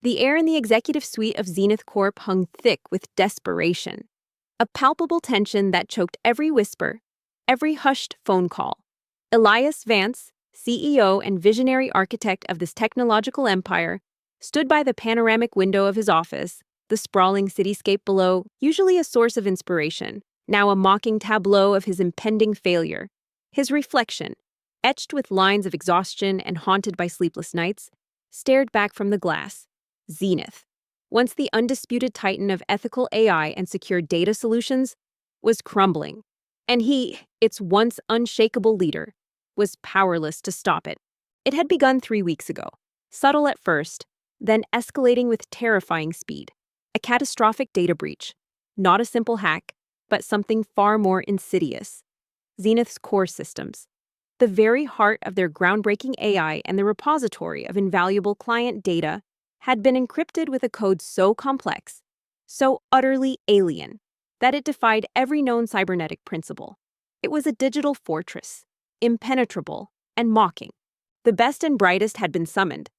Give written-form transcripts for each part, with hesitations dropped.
The air in the executive suite of Zenith Corp hung thick with desperation, a palpable tension that choked every whisper, every hushed phone call. Elias Vance, CEO and visionary architect of this technological empire, stood by the panoramic window of his office, the sprawling cityscape below, usually a source of inspiration, now a mocking tableau of his impending failure. His reflection, etched with lines of exhaustion and haunted by sleepless nights, stared back from the glass. Zenith, once the undisputed titan of ethical AI and secure data solutions, was crumbling. And he, its once unshakable leader, was powerless to stop it. It had begun 3 weeks ago, subtle at first, then escalating with terrifying speed. A catastrophic data breach, not a simple hack, but something far more insidious. Zenith's core systems, the very heart of their groundbreaking AI and the repository of invaluable client data, had been encrypted with a code so complex, so utterly alien, that it defied every known cybernetic principle. It was a digital fortress, impenetrable and mocking. The best and brightest had been summoned,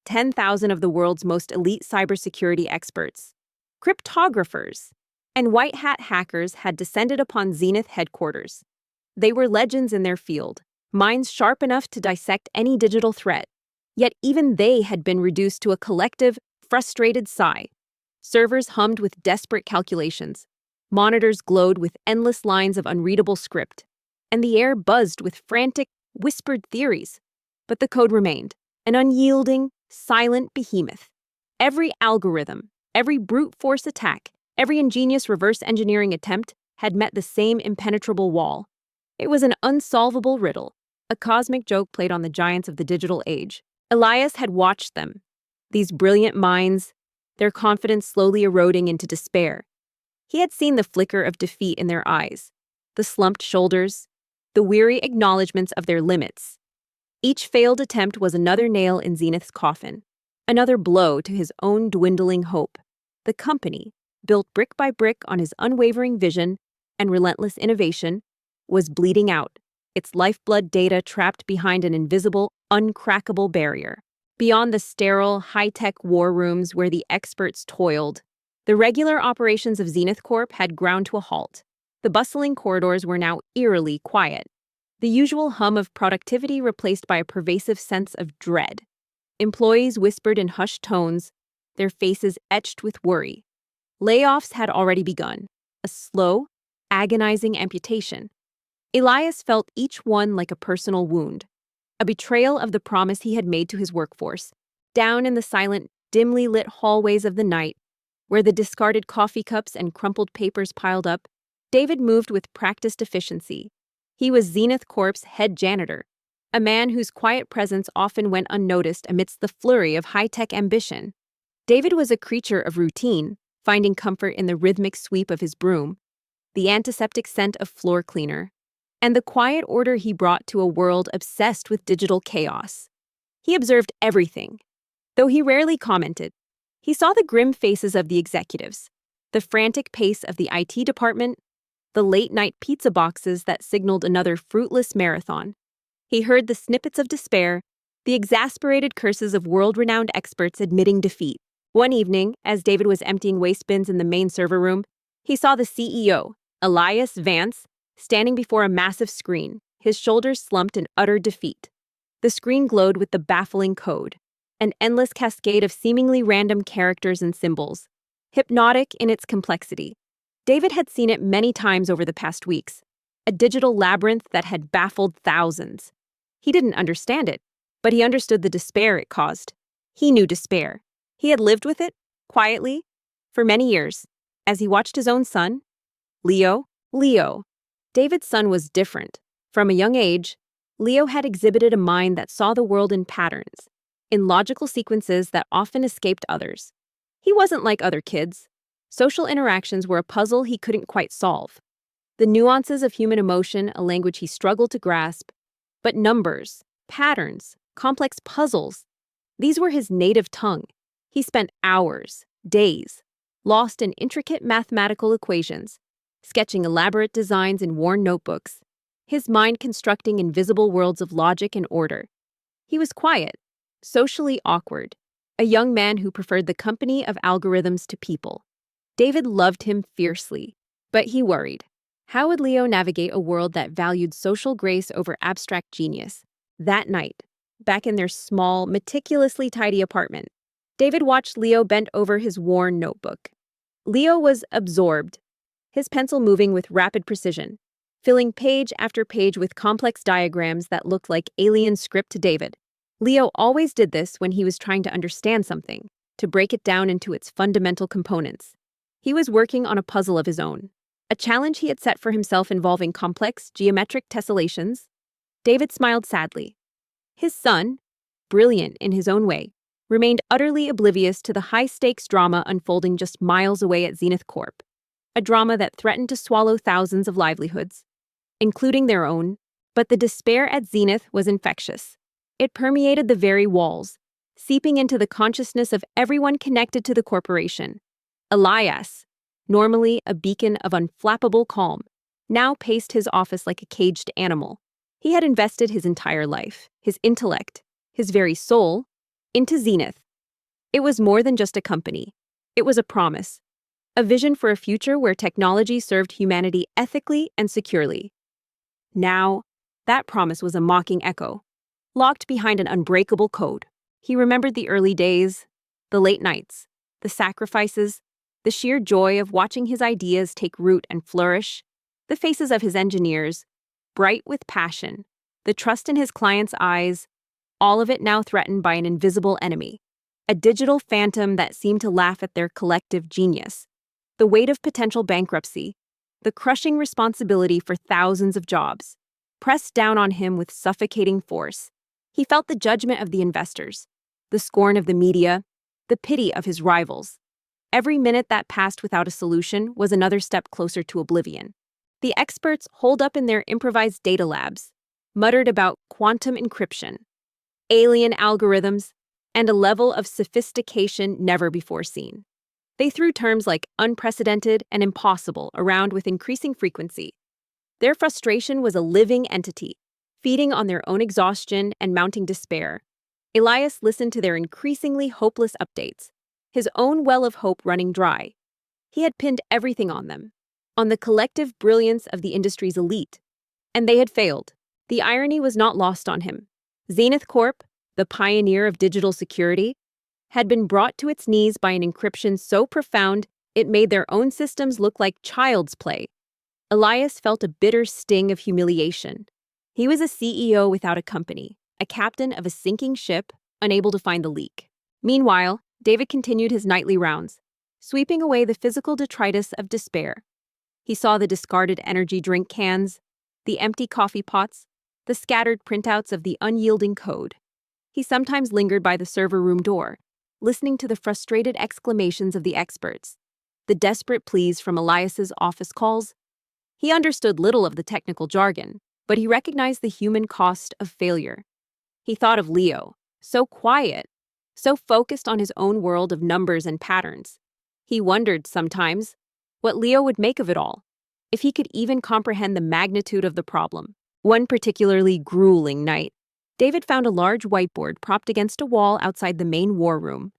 10,000 of the world's most elite cybersecurity experts, cryptographers, and white hat hackers had descended upon Zenith headquarters. They were legends in their field, minds sharp enough to dissect any digital threat. Yet even they had been reduced to a collective, frustrated sigh. Servers hummed with desperate calculations. Monitors glowed with endless lines of unreadable script. And the air buzzed with frantic, whispered theories. But the code remained, an unyielding, silent behemoth. Every algorithm, every brute force attack, every ingenious reverse engineering attempt had met the same impenetrable wall. It was an unsolvable riddle, a cosmic joke played on the giants of the digital age. Elias had watched them, these brilliant minds, their confidence slowly eroding into despair. He had seen the flicker of defeat in their eyes, the slumped shoulders, the weary acknowledgments of their limits. Each failed attempt was another nail in Zenith's coffin, another blow to his own dwindling hope. The company, built brick by brick on his unwavering vision and relentless innovation, was bleeding out, its lifeblood data trapped behind an invisible, uncrackable barrier. Beyond the sterile, high-tech war rooms where the experts toiled, the regular operations of Zenith Corp had ground to a halt. The bustling corridors were now eerily quiet, the usual hum of productivity replaced by a pervasive sense of dread. Employees whispered in hushed tones, their faces etched with worry. Layoffs had already begun, a slow, agonizing amputation. Elias felt each one like a personal wound, a betrayal of the promise he had made to his workforce. Down in the silent, dimly lit hallways of the night, where the discarded coffee cups and crumpled papers piled up, David moved with practiced efficiency. He was Zenith Corp's head janitor, a man whose quiet presence often went unnoticed amidst the flurry of high-tech ambition. David was a creature of routine, finding comfort in the rhythmic sweep of his broom, the antiseptic scent of floor cleaner, and the quiet order he brought to a world obsessed with digital chaos. He observed everything, though he rarely commented. He saw the grim faces of the executives, the frantic pace of the IT department, the late-night pizza boxes that signaled another fruitless marathon. He heard the snippets of despair, the exasperated curses of world-renowned experts admitting defeat. One evening, as David was emptying waste bins in the main server room, he saw the CEO, Elias Vance, standing before a massive screen, his shoulders slumped in utter defeat. The screen glowed with the baffling code, an endless cascade of seemingly random characters and symbols, hypnotic in its complexity. David had seen it many times over the past weeks, a digital labyrinth that had baffled thousands. He didn't understand it, but he understood the despair it caused. He knew despair. He had lived with it, quietly, for many years, as he watched his own son, Leo. David's son was different. From a young age, Leo had exhibited a mind that saw the world in patterns, in logical sequences that often escaped others. He wasn't like other kids. Social interactions were a puzzle he couldn't quite solve. The nuances of human emotion, a language he struggled to grasp. But numbers, patterns, complex puzzles, these were his native tongue. He spent hours, days, lost in intricate mathematical equations, sketching elaborate designs in worn notebooks, his mind constructing invisible worlds of logic and order. He was quiet, socially awkward, a young man who preferred the company of algorithms to people. David loved him fiercely, but he worried. How would Leo navigate a world that valued social grace over abstract genius? That night, back in their small, meticulously tidy apartment, David watched Leo bent over his worn notebook. Leo was absorbed, his pencil moving with rapid precision, filling page after page with complex diagrams that looked like alien script to David. Leo always did this when he was trying to understand something, to break it down into its fundamental components. He was working on a puzzle of his own, a challenge he had set for himself involving complex geometric tessellations. David smiled sadly. His son, brilliant in his own way, remained utterly oblivious to the high-stakes drama unfolding just miles away at Zenith Corp, a drama that threatened to swallow thousands of livelihoods, including their own. But the despair at Zenith was infectious. It permeated the very walls, seeping into the consciousness of everyone connected to the corporation. Elias, normally a beacon of unflappable calm, now paced his office like a caged animal. He had invested his entire life, his intellect, his very soul, into Zenith. It was more than just a company. It was a promise, a vision for a future where technology served humanity ethically and securely. Now, that promise was a mocking echo, locked behind an unbreakable code. He remembered the early days, the late nights, the sacrifices, the sheer joy of watching his ideas take root and flourish, the faces of his engineers, bright with passion, the trust in his clients' eyes, all of it now threatened by an invisible enemy, a digital phantom that seemed to laugh at their collective genius. The weight of potential bankruptcy, the crushing responsibility for thousands of jobs, pressed down on him with suffocating force. He felt the judgment of the investors, the scorn of the media, the pity of his rivals. Every minute that passed without a solution was another step closer to oblivion. The experts holed up in their improvised data labs, muttered about quantum encryption, alien algorithms, and a level of sophistication never before seen. They threw terms like unprecedented and impossible around with increasing frequency. Their frustration was a living entity, feeding on their own exhaustion and mounting despair. Elias listened to their increasingly hopeless updates, his own well of hope running dry. He had pinned everything on them, on the collective brilliance of the industry's elite, and they had failed. The irony was not lost on him. Zenith Corp, the pioneer of digital security, had been brought to its knees by an encryption so profound it made their own systems look like child's play. Elias felt a bitter sting of humiliation. He was a CEO without a company, a captain of a sinking ship, unable to find the leak. Meanwhile, David continued his nightly rounds, sweeping away the physical detritus of despair. He saw the discarded energy drink cans, the empty coffee pots, the scattered printouts of the unyielding code. He sometimes lingered by the server room door, listening to the frustrated exclamations of the experts, the desperate pleas from Elias's office calls. He understood little of the technical jargon, but he recognized the human cost of failure. He thought of Leo, so quiet, so focused on his own world of numbers and patterns. He wondered sometimes what Leo would make of it all, if he could even comprehend the magnitude of the problem. One particularly grueling night, David found a large whiteboard propped against a wall outside the main war room.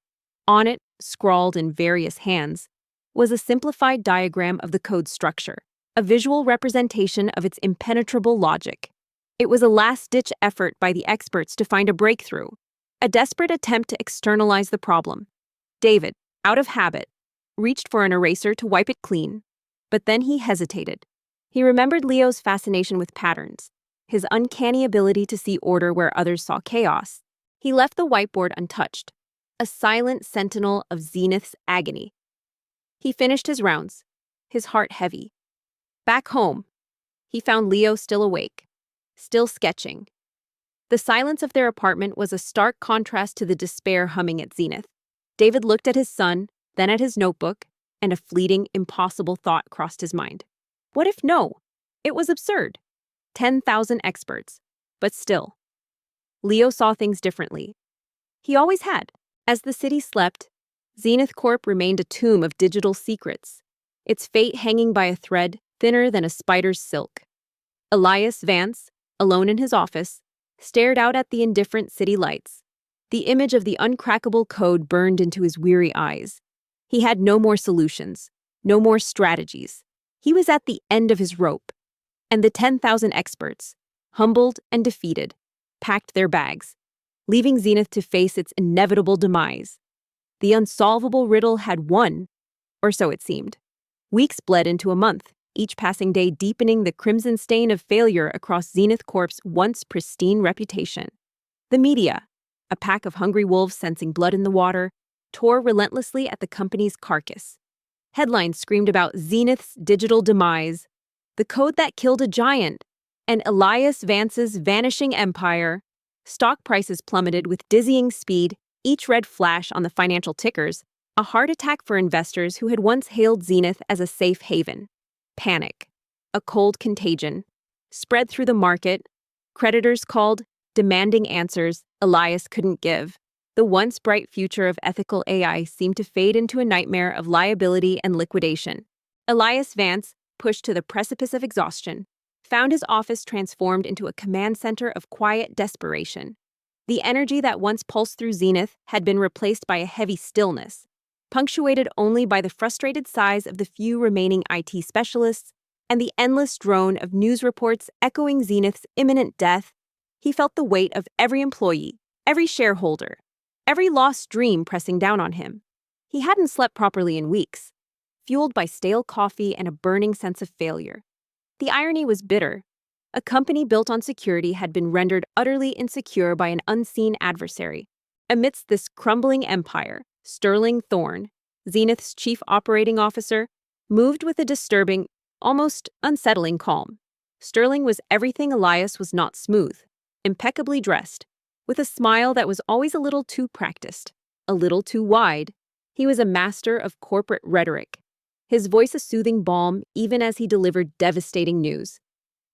On it, scrawled in various hands, was a simplified diagram of the code structure, a visual representation of its impenetrable logic. It was a last-ditch effort by the experts to find a breakthrough, a desperate attempt to externalize the problem. David, out of habit, reached for an eraser to wipe it clean, but then he hesitated. He remembered Leo's fascination with patterns, his uncanny ability to see order where others saw chaos. He left the whiteboard untouched, a silent sentinel of Zenith's agony. He finished his rounds, his heart heavy. Back home, he found Leo still awake, still sketching. The silence of their apartment was a stark contrast to the despair humming at Zenith. David looked at his son, then at his notebook, and a fleeting, impossible thought crossed his mind. What if no? It was absurd. 10,000 experts. But still, Leo saw things differently. He always had. As the city slept, Zenith Corp remained a tomb of digital secrets, its fate hanging by a thread thinner than a spider's silk. Elias Vance, alone in his office, stared out at the indifferent city lights. The image of the uncrackable code burned into his weary eyes. He had no more solutions, no more strategies. He was at the end of his rope. And the 10,000 experts, humbled and defeated, packed their bags, leaving Zenith to face its inevitable demise. The unsolvable riddle had won, or so it seemed. Weeks bled into a month, each passing day deepening the crimson stain of failure across Zenith Corp's once pristine reputation. The media, a pack of hungry wolves sensing blood in the water, tore relentlessly at the company's carcass. Headlines screamed about Zenith's digital demise, the code that killed a giant, and Elias Vance's vanishing empire. Stock prices plummeted with dizzying speed, each red flash on the financial tickers, a heart attack for investors who had once hailed Zenith as a safe haven. Panic, a cold contagion, spread through the market. Creditors called, demanding answers Elias couldn't give. The once bright future of ethical AI seemed to fade into a nightmare of liability and liquidation. Elias Vance, pushed to the precipice of exhaustion, found his office transformed into a command center of quiet desperation. The energy that once pulsed through Zenith had been replaced by a heavy stillness, punctuated only by the frustrated sighs of the few remaining IT specialists and the endless drone of news reports echoing Zenith's imminent death. He felt the weight of every employee, every shareholder, every lost dream pressing down on him. He hadn't slept properly in weeks, fueled by stale coffee and a burning sense of failure. The irony was bitter. A company built on security had been rendered utterly insecure by an unseen adversary. Amidst this crumbling empire, Sterling Thorne, Zenith's chief operating officer, moved with a disturbing, almost unsettling calm. Sterling was everything Elias was not: smooth, impeccably dressed, with a smile that was always a little too practiced, a little too wide. He was a master of corporate rhetoric, his voice a soothing balm even as he delivered devastating news.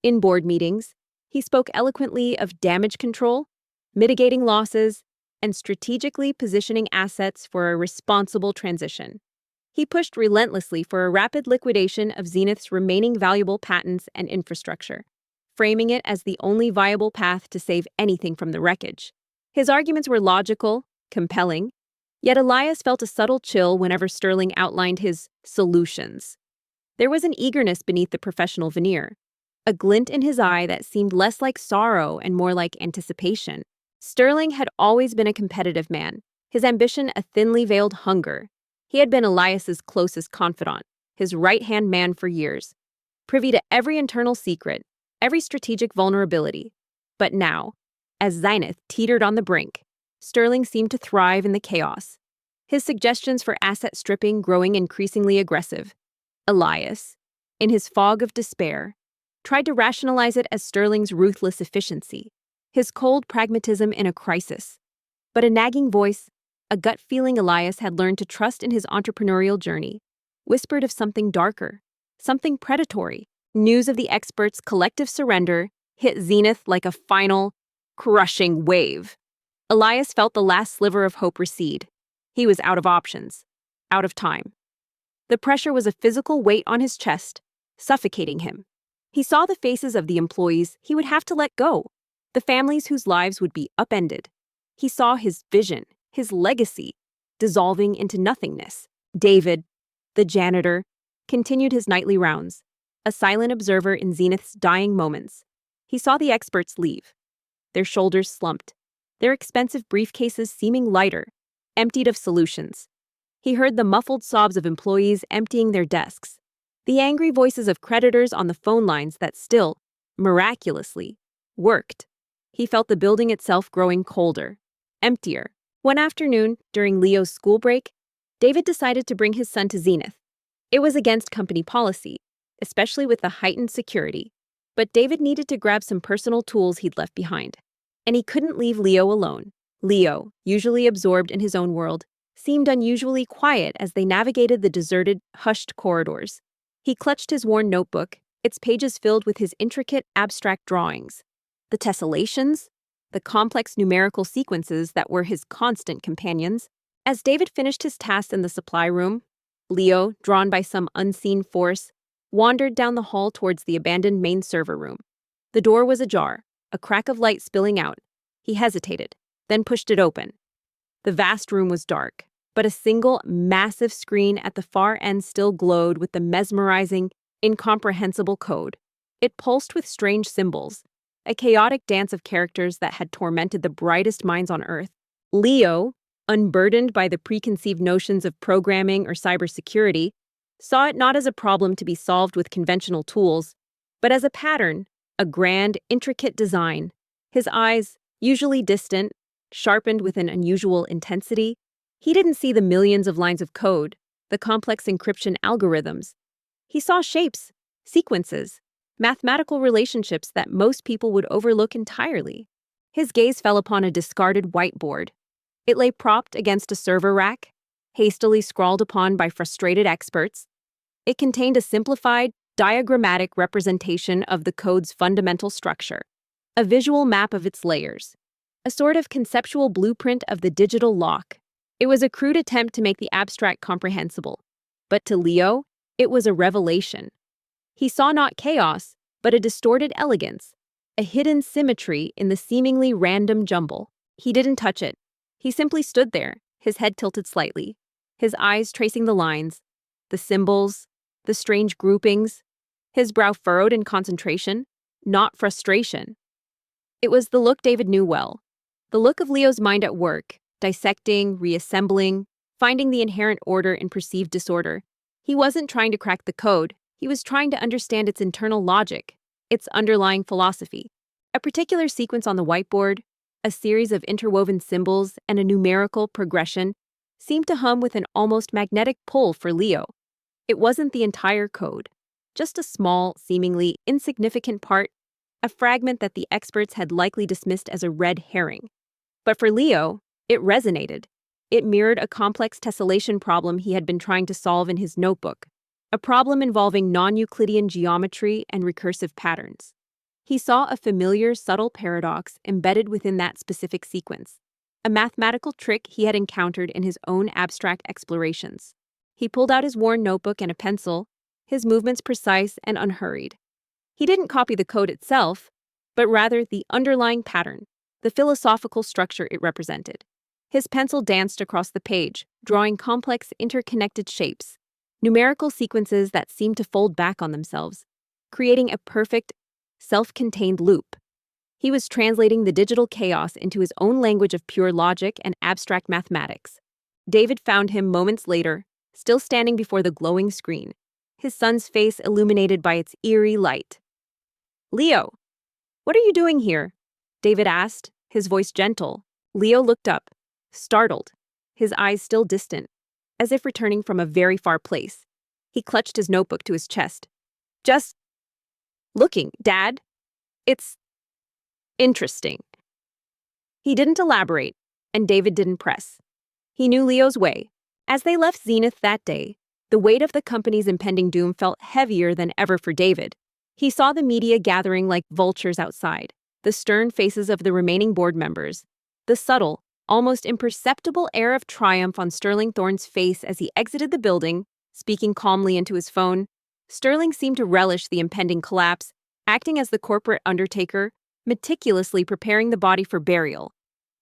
In board meetings, he spoke eloquently of damage control, mitigating losses, and strategically positioning assets for a responsible transition. He pushed relentlessly for a rapid liquidation of Zenith's remaining valuable patents and infrastructure, framing it as the only viable path to save anything from the wreckage. His arguments were logical, compelling, yet Elias felt a subtle chill whenever Sterling outlined his solutions. There was an eagerness beneath the professional veneer, a glint in his eye that seemed less like sorrow and more like anticipation. Sterling had always been a competitive man, his ambition a thinly veiled hunger. He had been Elias's closest confidant, his right-hand man for years, privy to every internal secret, every strategic vulnerability. But now, as Zenith teetered on the brink, Sterling seemed to thrive in the chaos, his suggestions for asset stripping growing increasingly aggressive. Elias, in his fog of despair, tried to rationalize it as Sterling's ruthless efficiency, his cold pragmatism in a crisis. But a nagging voice, a gut feeling Elias had learned to trust in his entrepreneurial journey, whispered of something darker, something predatory. News of the experts' collective surrender hit Zenith like a final, crushing wave. Elias felt the last sliver of hope recede. He was out of options, out of time. The pressure was a physical weight on his chest, suffocating him. He saw the faces of the employees he would have to let go, the families whose lives would be upended. He saw his vision, his legacy, dissolving into nothingness. David, the janitor, continued his nightly rounds, a silent observer in Zenith's dying moments. He saw the experts leave, their shoulders slumped, their expensive briefcases seeming lighter, emptied of solutions. He heard the muffled sobs of employees emptying their desks, the angry voices of creditors on the phone lines that still, miraculously, worked. He felt the building itself growing colder, emptier. One afternoon, during Leo's school break, David decided to bring his son to Zenith. It was against company policy, especially with the heightened security, but David needed to grab some personal tools he'd left behind. And he couldn't leave Leo alone. Leo, usually absorbed in his own world, seemed unusually quiet as they navigated the deserted, hushed corridors. He clutched his worn notebook, its pages filled with his intricate, abstract drawings. The tessellations, the complex numerical sequences that were his constant companions. As David finished his tasks in the supply room, Leo, drawn by some unseen force, wandered down the hall towards the abandoned main server room. The door was ajar, a crack of light spilling out. He hesitated, then pushed it open. The vast room was dark, but a single, massive screen at the far end still glowed with the mesmerizing, incomprehensible code. It pulsed with strange symbols, a chaotic dance of characters that had tormented the brightest minds on Earth. Leo, unburdened by the preconceived notions of programming or cybersecurity, saw it not as a problem to be solved with conventional tools, but as a pattern, a grand, intricate design. His eyes, usually distant, sharpened with an unusual intensity. He didn't see the millions of lines of code, the complex encryption algorithms. He saw shapes, sequences, mathematical relationships that most people would overlook entirely. His gaze fell upon a discarded whiteboard. It lay propped against a server rack, hastily scrawled upon by frustrated experts. It contained a simplified, diagrammatic representation of the code's fundamental structure, a visual map of its layers, a sort of conceptual blueprint of the digital lock. It was a crude attempt to make the abstract comprehensible, but to Leo, it was a revelation. He saw not chaos, but a distorted elegance, a hidden symmetry in the seemingly random jumble. He didn't touch it. He simply stood there, his head tilted slightly, his eyes tracing the lines, the symbols, the strange groupings, his brow furrowed in concentration, not frustration. It was the look David knew well, the look of Leo's mind at work, dissecting, reassembling, finding the inherent order in perceived disorder. He wasn't trying to crack the code, he was trying to understand its internal logic, its underlying philosophy. A particular sequence on the whiteboard, a series of interwoven symbols, and a numerical progression seemed to hum with an almost magnetic pull for Leo. It wasn't the entire code, just a small, seemingly insignificant part, a fragment that the experts had likely dismissed as a red herring. But for Leo, it resonated. It mirrored a complex tessellation problem he had been trying to solve in his notebook, a problem involving non-Euclidean geometry and recursive patterns. He saw a familiar, subtle paradox embedded within that specific sequence, a mathematical trick he had encountered in his own abstract explorations. He pulled out his worn notebook and a pencil, his movements precise and unhurried. He didn't copy the code itself, but rather the underlying pattern, the philosophical structure it represented. His pencil danced across the page, drawing complex, interconnected shapes, numerical sequences that seemed to fold back on themselves, creating a perfect, self-contained loop. He was translating the digital chaos into his own language of pure logic and abstract mathematics. David found him moments later, still standing before the glowing screen, his son's face illuminated by its eerie light. "Leo, what are you doing here?" David asked, his voice gentle. Leo looked up, startled, his eyes still distant, as if returning from a very far place. He clutched his notebook to his chest. "Just looking, Dad. It's interesting." He didn't elaborate, and David didn't press. He knew Leo's way. As they left Zenith that day, the weight of the company's impending doom felt heavier than ever for David. He saw the media gathering like vultures outside, the stern faces of the remaining board members, the subtle, almost imperceptible air of triumph on Sterling Thorne's face as he exited the building, speaking calmly into his phone. Sterling seemed to relish the impending collapse, acting as the corporate undertaker, meticulously preparing the body for burial.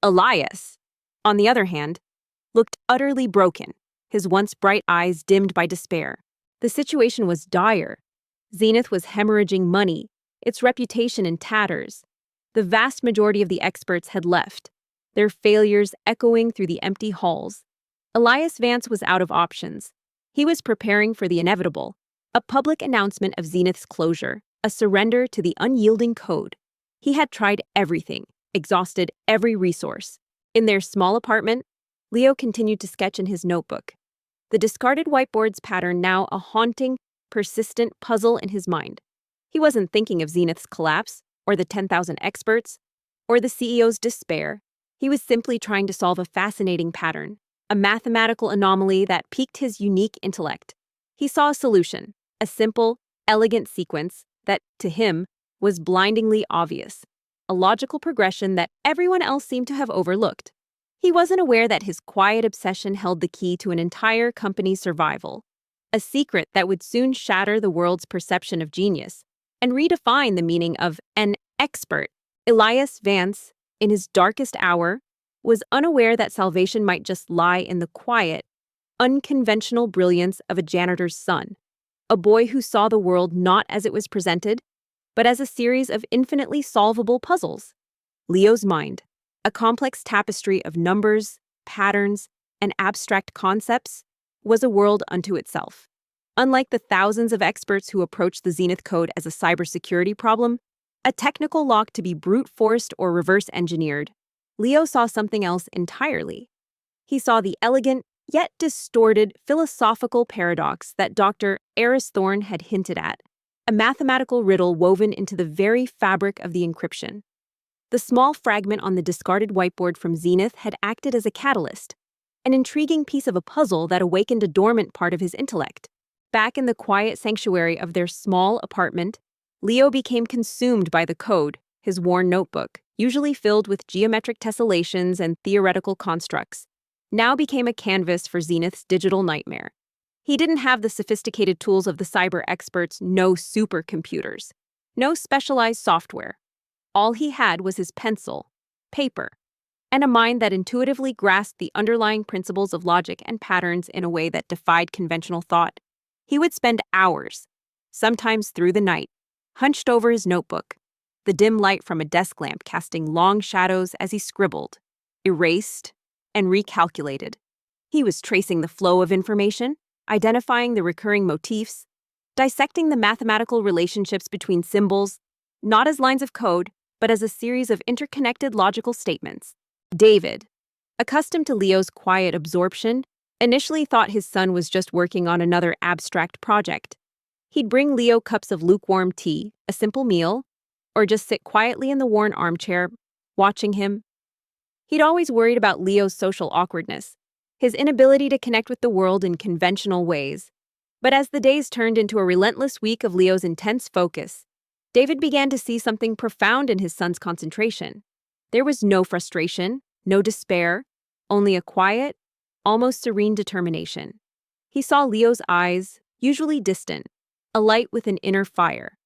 Elias, on the other hand, looked utterly broken, his once bright eyes dimmed by despair. The situation was dire. Zenith was hemorrhaging money, its reputation in tatters. The vast majority of the experts had left, their failures echoing through the empty halls. Elias Vance was out of options. He was preparing for the inevitable, a public announcement of Zenith's closure, a surrender to the unyielding code. He had tried everything, exhausted every resource. In their small apartment, Leo continued to sketch in his notebook, the discarded whiteboard's pattern now a haunting, persistent puzzle in his mind. He wasn't thinking of Zenith's collapse, or the 10,000 experts, or the CEO's despair. He was simply trying to solve a fascinating pattern, a mathematical anomaly that piqued his unique intellect. He saw a solution, a simple, elegant sequence that, to him, was blindingly obvious, a logical progression that everyone else seemed to have overlooked. He wasn't aware that his quiet obsession held the key to an entire company's survival, a secret that would soon shatter the world's perception of genius and redefine the meaning of an expert. Elias Vance, in his darkest hour, was unaware that salvation might just lie in the quiet, unconventional brilliance of a janitor's son, a boy who saw the world not as it was presented, but as a series of infinitely solvable puzzles. Leo's mind, a complex tapestry of numbers, patterns, and abstract concepts, was a world unto itself. Unlike the thousands of experts who approach the Zenith Code as a cybersecurity problem, a technical lock to be brute forced or reverse engineered, Leo saw something else entirely. He saw the elegant, yet distorted, philosophical paradox that Dr. Eris Thorne had hinted at, a mathematical riddle woven into the very fabric of the encryption. The small fragment on the discarded whiteboard from Zenith had acted as a catalyst, an intriguing piece of a puzzle that awakened a dormant part of his intellect. Back in the quiet sanctuary of their small apartment, Leo became consumed by the code, his worn notebook, usually filled with geometric tessellations and theoretical constructs, now became a canvas for Zenith's digital nightmare. He didn't have the sophisticated tools of the cyber experts, no supercomputers, no specialized software. All he had was his pencil, paper, and a mind that intuitively grasped the underlying principles of logic and patterns in a way that defied conventional thought. He would spend hours, sometimes through the night, hunched over his notebook, the dim light from a desk lamp casting long shadows as he scribbled, erased, and recalculated. He was tracing the flow of information, identifying the recurring motifs, dissecting the mathematical relationships between symbols, not as lines of code, but as a series of interconnected logical statements. David, accustomed to Leo's quiet absorption, initially thought his son was just working on another abstract project. He'd bring Leo cups of lukewarm tea, a simple meal, or just sit quietly in the worn armchair, watching him. He'd always worried about Leo's social awkwardness, his inability to connect with the world in conventional ways. But as the days turned into a relentless week of Leo's intense focus, David began to see something profound in his son's concentration. There was no frustration, no despair, only a quiet, almost serene determination. He saw Leo's eyes, usually distant, alight with an inner fire,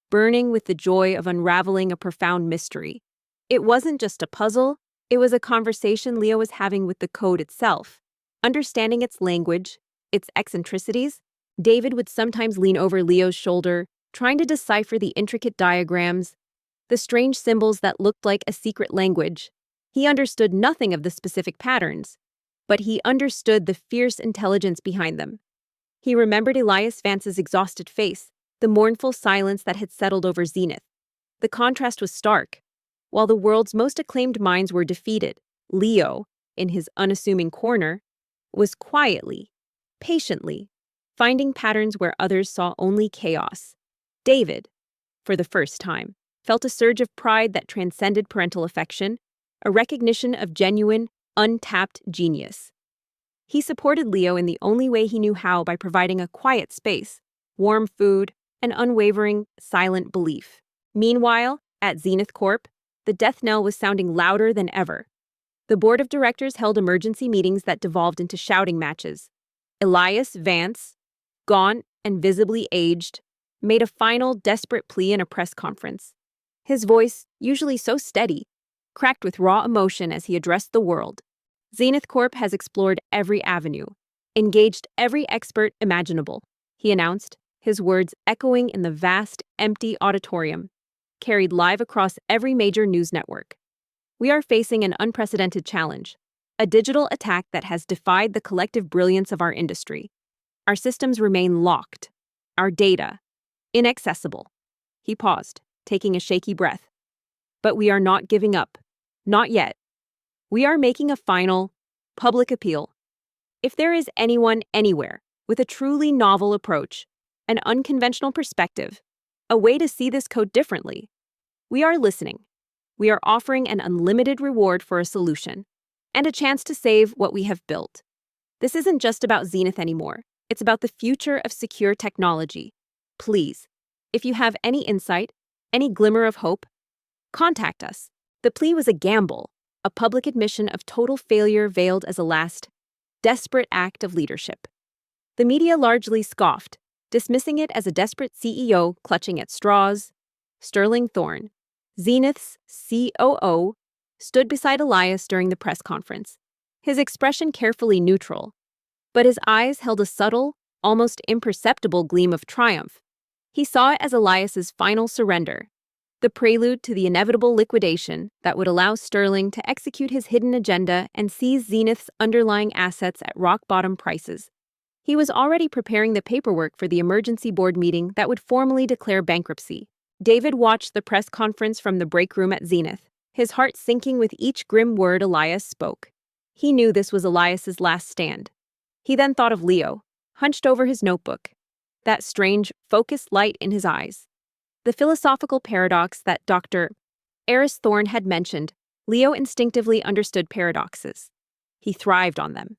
burning with the joy of unraveling a profound mystery. It wasn't just a puzzle, it was a conversation Leo was having with the code itself. Understanding its language, its eccentricities, David would sometimes lean over Leo's shoulder, trying to decipher the intricate diagrams, the strange symbols that looked like a secret language. He understood nothing of the specific patterns, but he understood the fierce intelligence behind them. He remembered Elias Vance's exhausted face, the mournful silence that had settled over Zenith. The contrast was stark. While the world's most acclaimed minds were defeated, Leo, in his unassuming corner, was quietly, patiently, finding patterns where others saw only chaos. David, for the first time, felt a surge of pride that transcended parental affection, a recognition of genuine, untapped genius. He supported Leo in the only way he knew how, by providing a quiet space, warm food, and unwavering, silent belief. Meanwhile, at Zenith Corp, the death knell was sounding louder than ever. The board of directors held emergency meetings that devolved into shouting matches. Elias Vance, gaunt and visibly aged, made a final, desperate plea in a press conference. His voice, usually so steady, cracked with raw emotion as he addressed the world. Zenith Corp has explored every avenue, engaged every expert imaginable, he announced, his words echoing in the vast, empty auditorium, carried live across every major news network. We are facing an unprecedented challenge, a digital attack that has defied the collective brilliance of our industry. Our systems remain locked, our data inaccessible. He paused, taking a shaky breath. But we are not giving up. Not yet. We are making a final, public appeal. If there is anyone anywhere with a truly novel approach, an unconventional perspective, a way to see this code differently, we are listening. We are offering an unlimited reward for a solution and a chance to save what we have built. This isn't just about Zenith anymore. It's about the future of secure technology. Please, if you have any insight, any glimmer of hope, contact us. The plea was a gamble, a public admission of total failure veiled as a last, desperate act of leadership. The media largely scoffed, dismissing it as a desperate CEO clutching at straws. Sterling Thorne, Zenith's COO, stood beside Elias during the press conference, his expression carefully neutral, but his eyes held a subtle, almost imperceptible gleam of triumph. He saw it as Elias's final surrender, the prelude to the inevitable liquidation that would allow Sterling to execute his hidden agenda and seize Zenith's underlying assets at rock-bottom prices. He was already preparing the paperwork for the emergency board meeting that would formally declare bankruptcy. David watched the press conference from the break room at Zenith, his heart sinking with each grim word Elias spoke. He knew this was Elias's last stand. He then thought of Leo, hunched over his notebook, that strange, focused light in his eyes. The philosophical paradox that Dr. Eris Thorne had mentioned, Leo instinctively understood paradoxes. He thrived on them.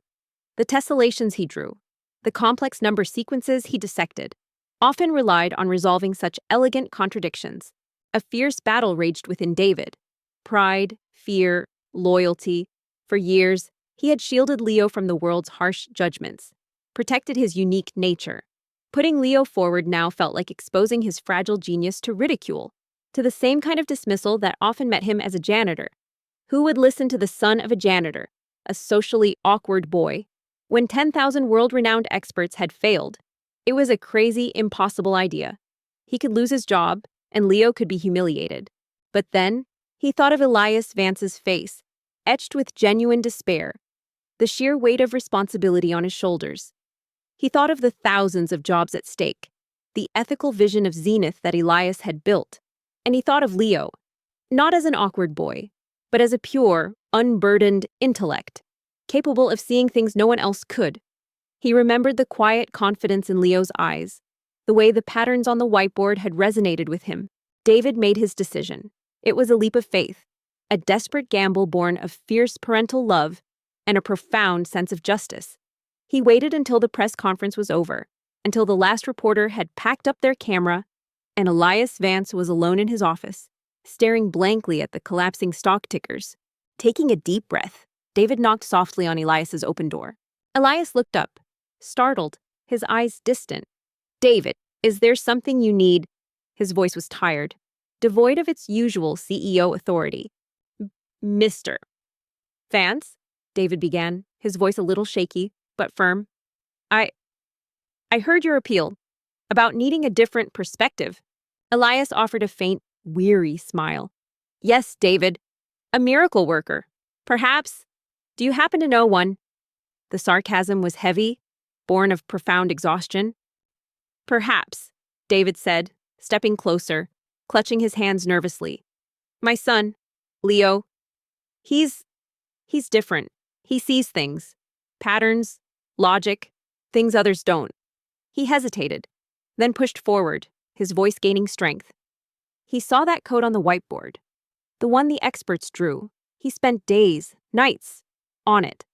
The tessellations he drew, the complex number sequences he dissected, often relied on resolving such elegant contradictions. A fierce battle raged within David. Pride, fear, loyalty. For years, he had shielded Leo from the world's harsh judgments, protected his unique nature. Putting Leo forward now felt like exposing his fragile genius to ridicule, to the same kind of dismissal that often met him as a janitor. Who would listen to the son of a janitor, a socially awkward boy, when 10,000 world-renowned experts had failed? It was a crazy, impossible idea. He could lose his job, and Leo could be humiliated. But then, he thought of Elias Vance's face, etched with genuine despair, the sheer weight of responsibility on his shoulders. He thought of the thousands of jobs at stake, the ethical vision of Zenith that Elias had built, and he thought of Leo, not as an awkward boy, but as a pure, unburdened intellect, capable of seeing things no one else could. He remembered the quiet confidence in Leo's eyes, the way the patterns on the whiteboard had resonated with him. David made his decision. It was a leap of faith, a desperate gamble born of fierce parental love and a profound sense of justice. He waited until the press conference was over, until the last reporter had packed up their camera, and Elias Vance was alone in his office, staring blankly at the collapsing stock tickers. Taking a deep breath, David knocked softly on Elias's open door. Elias looked up, startled, his eyes distant. "David, is there something you need?" His voice was tired, devoid of its usual CEO authority. "Mr. Vance?" David began, his voice a little shaky, but firm. I heard your appeal about needing a different perspective." Elias offered a faint, weary smile. "Yes, David. A miracle worker. Perhaps. Do you happen to know one?" The sarcasm was heavy, born of profound exhaustion. "Perhaps," David said, stepping closer, clutching his hands nervously. "My son, Leo. He's different. He sees things. Patterns, logic, things others don't." He hesitated, then pushed forward, his voice gaining strength. He saw that code on the whiteboard, the one the experts drew. He spent days, nights, on it.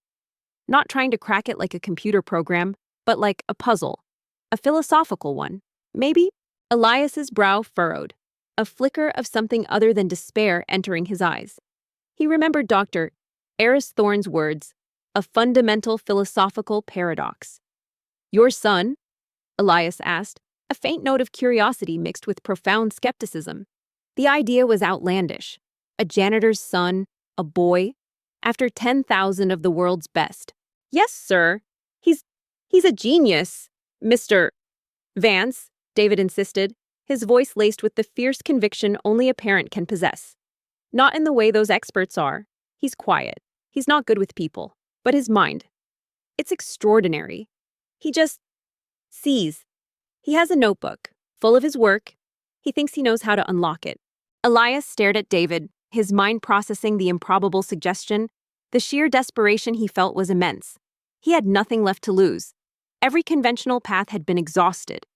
Not trying to crack it like a computer program, but like a puzzle. A philosophical one, maybe? Elias's brow furrowed, a flicker of something other than despair entering his eyes. He remembered Dr. Eris Thorne's words, a fundamental philosophical paradox. "Your son?" Elias asked, a faint note of curiosity mixed with profound skepticism. The idea was outlandish. A janitor's son, a boy, after 10,000 of the world's best. "Yes, sir. He's a genius, Mr. Vance," David insisted, his voice laced with the fierce conviction only a parent can possess. "Not in the way those experts are. He's quiet. He's not good with people. But his mind, it's extraordinary. He just sees. He has a notebook, full of his work. He thinks he knows how to unlock it." Elias stared at David, his mind processing the improbable suggestion. The sheer desperation he felt was immense. He had nothing left to lose. Every conventional path had been exhausted.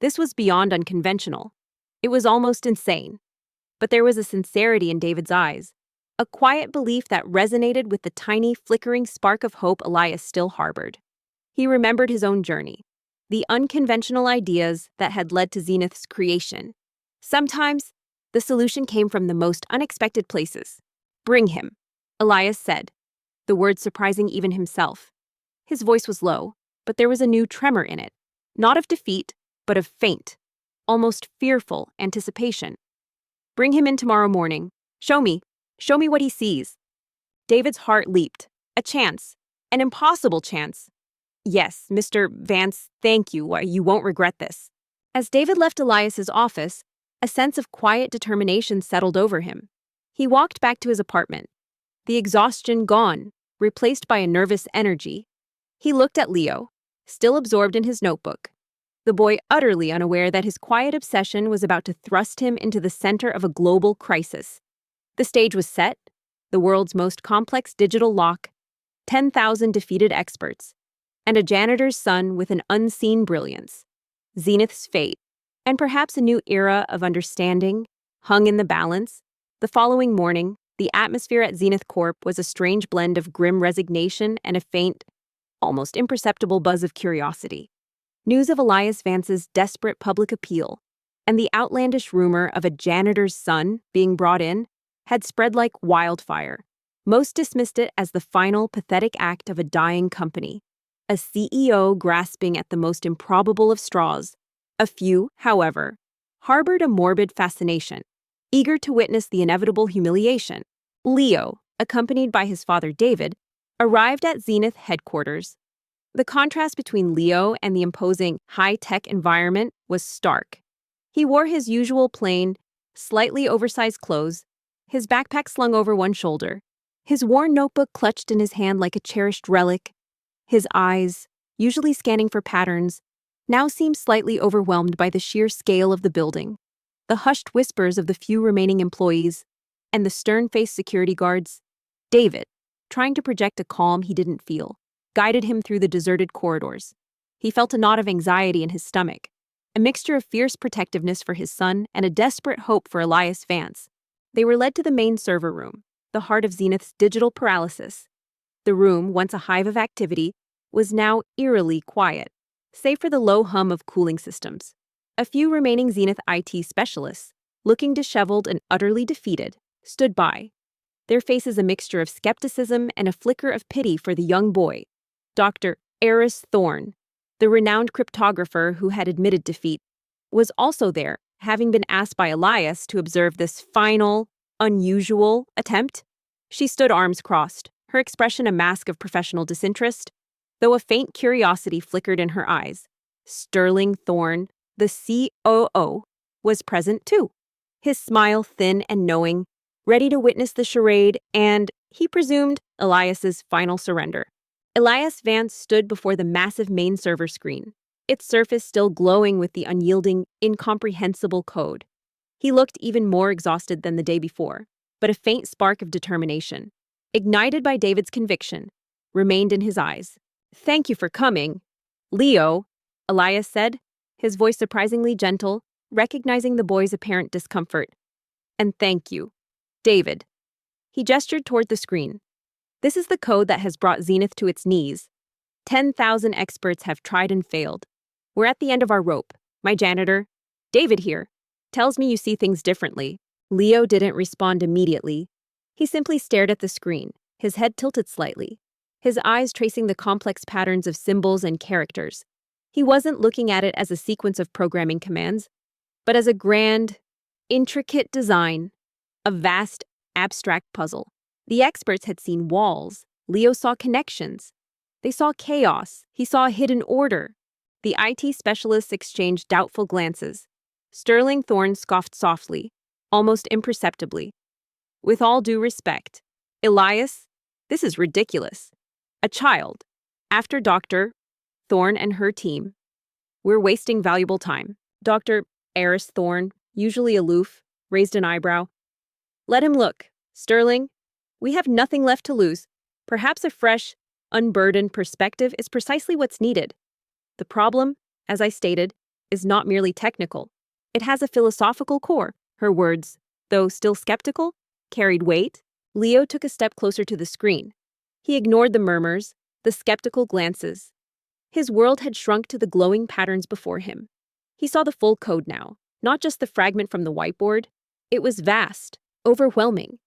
This was beyond unconventional. It was almost insane. But there was a sincerity in David's eyes, a quiet belief that resonated with the tiny, flickering spark of hope Elias still harbored. He remembered his own journey, the unconventional ideas that had led to Zenith's creation. Sometimes, the solution came from the most unexpected places. "Bring him," Elias said, the words surprising even himself. His voice was low, but there was a new tremor in it, not of defeat, but of faint, almost fearful anticipation. "Bring him in tomorrow morning. Show me what he sees." David's heart leaped. A chance. An impossible chance. Yes, Mr. Vance, thank you. You won't regret this. As David left Elias's office, a sense of quiet determination settled over him. He walked back to his apartment, the exhaustion gone, replaced by a nervous energy. He looked at Leo, still absorbed in his notebook, the boy utterly unaware that his quiet obsession was about to thrust him into the center of a global crisis. The stage was set, the world's most complex digital lock, 10,000 defeated experts, and a janitor's son with an unseen brilliance. Zenith's fate, and perhaps a new era of understanding, hung in the balance. The following morning, the atmosphere at Zenith Corp was a strange blend of grim resignation and a faint, almost imperceptible buzz of curiosity. News of Elias Vance's desperate public appeal and the outlandish rumor of a janitor's son being brought in had spread like wildfire. Most dismissed it as the final pathetic act of a dying company, a CEO grasping at the most improbable of straws. A few, however, harbored a morbid fascination, eager to witness the inevitable humiliation. Leo, accompanied by his father David, arrived at Zenith headquarters. The contrast between Leo and the imposing high-tech environment was stark. He wore his usual plain, slightly oversized clothes, his backpack slung over one shoulder, his worn notebook clutched in his hand like a cherished relic. His eyes, usually scanning for patterns, now seemed slightly overwhelmed by the sheer scale of the building. The hushed whispers of the few remaining employees, and the stern-faced security guards. David, trying to project a calm he didn't feel, guided him through the deserted corridors. He felt a knot of anxiety in his stomach, a mixture of fierce protectiveness for his son and a desperate hope for Elias Vance. They were led to the main server room, the heart of Zenith's digital paralysis. The room, once a hive of activity, was now eerily quiet, save for the low hum of cooling systems. A few remaining Zenith IT specialists, looking disheveled and utterly defeated, stood by, their faces a mixture of skepticism and a flicker of pity for the young boy. Dr. Eris Thorne, the renowned cryptographer who had admitted defeat, was also there, having been asked by Elias to observe this final, unusual attempt. She stood arms crossed, her expression a mask of professional disinterest, though a faint curiosity flickered in her eyes. Sterling Thorne, the COO, was present too, his smile thin and knowing, ready to witness the charade and, he presumed, Elias's final surrender. Elias Vance stood before the massive main server screen, its surface still glowing with the unyielding, incomprehensible code. He looked even more exhausted than the day before, but a faint spark of determination, ignited by David's conviction, remained in his eyes. "Thank you for coming, Leo," Elias said, his voice surprisingly gentle, recognizing the boy's apparent discomfort. "And thank you, David." He gestured toward the screen. "This is the code that has brought Zenith to its knees. 10,000 experts have tried and failed. We're at the end of our rope. My janitor, David here, tells me you see things differently." Leo didn't respond immediately. He simply stared at the screen, his head tilted slightly, his eyes tracing the complex patterns of symbols and characters. He wasn't looking at it as a sequence of programming commands, but as a grand, intricate design, a vast, abstract puzzle. The experts had seen walls. Leo saw connections. They saw chaos. He saw a hidden order. The IT specialists exchanged doubtful glances. Sterling Thorne scoffed softly, almost imperceptibly. "With all due respect, Elias, this is ridiculous. A child. After Dr. Thorne and her team. We're wasting valuable time." Dr. Eris Thorne, usually aloof, raised an eyebrow. "Let him look. Sterling, we have nothing left to lose. Perhaps a fresh, unburdened perspective is precisely what's needed. The problem, as I stated, is not merely technical. It has a philosophical core." Her words, though still skeptical, carried weight. Leo took a step closer to the screen. He ignored the murmurs, the skeptical glances. His world had shrunk to the glowing patterns before him. He saw the full code now, not just the fragment from the whiteboard. It was vast, overwhelming.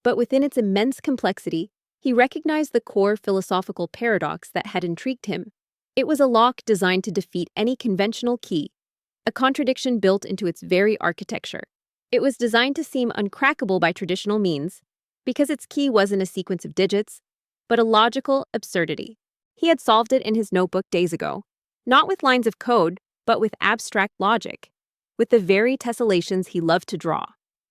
But within its immense complexity, he recognized the core philosophical paradox that had intrigued him. It was a lock designed to defeat any conventional key, a contradiction built into its very architecture. It was designed to seem uncrackable by traditional means, because its key wasn't a sequence of digits, but a logical absurdity. He had solved it in his notebook days ago, not with lines of code, but with abstract logic, with the very tessellations he loved to draw.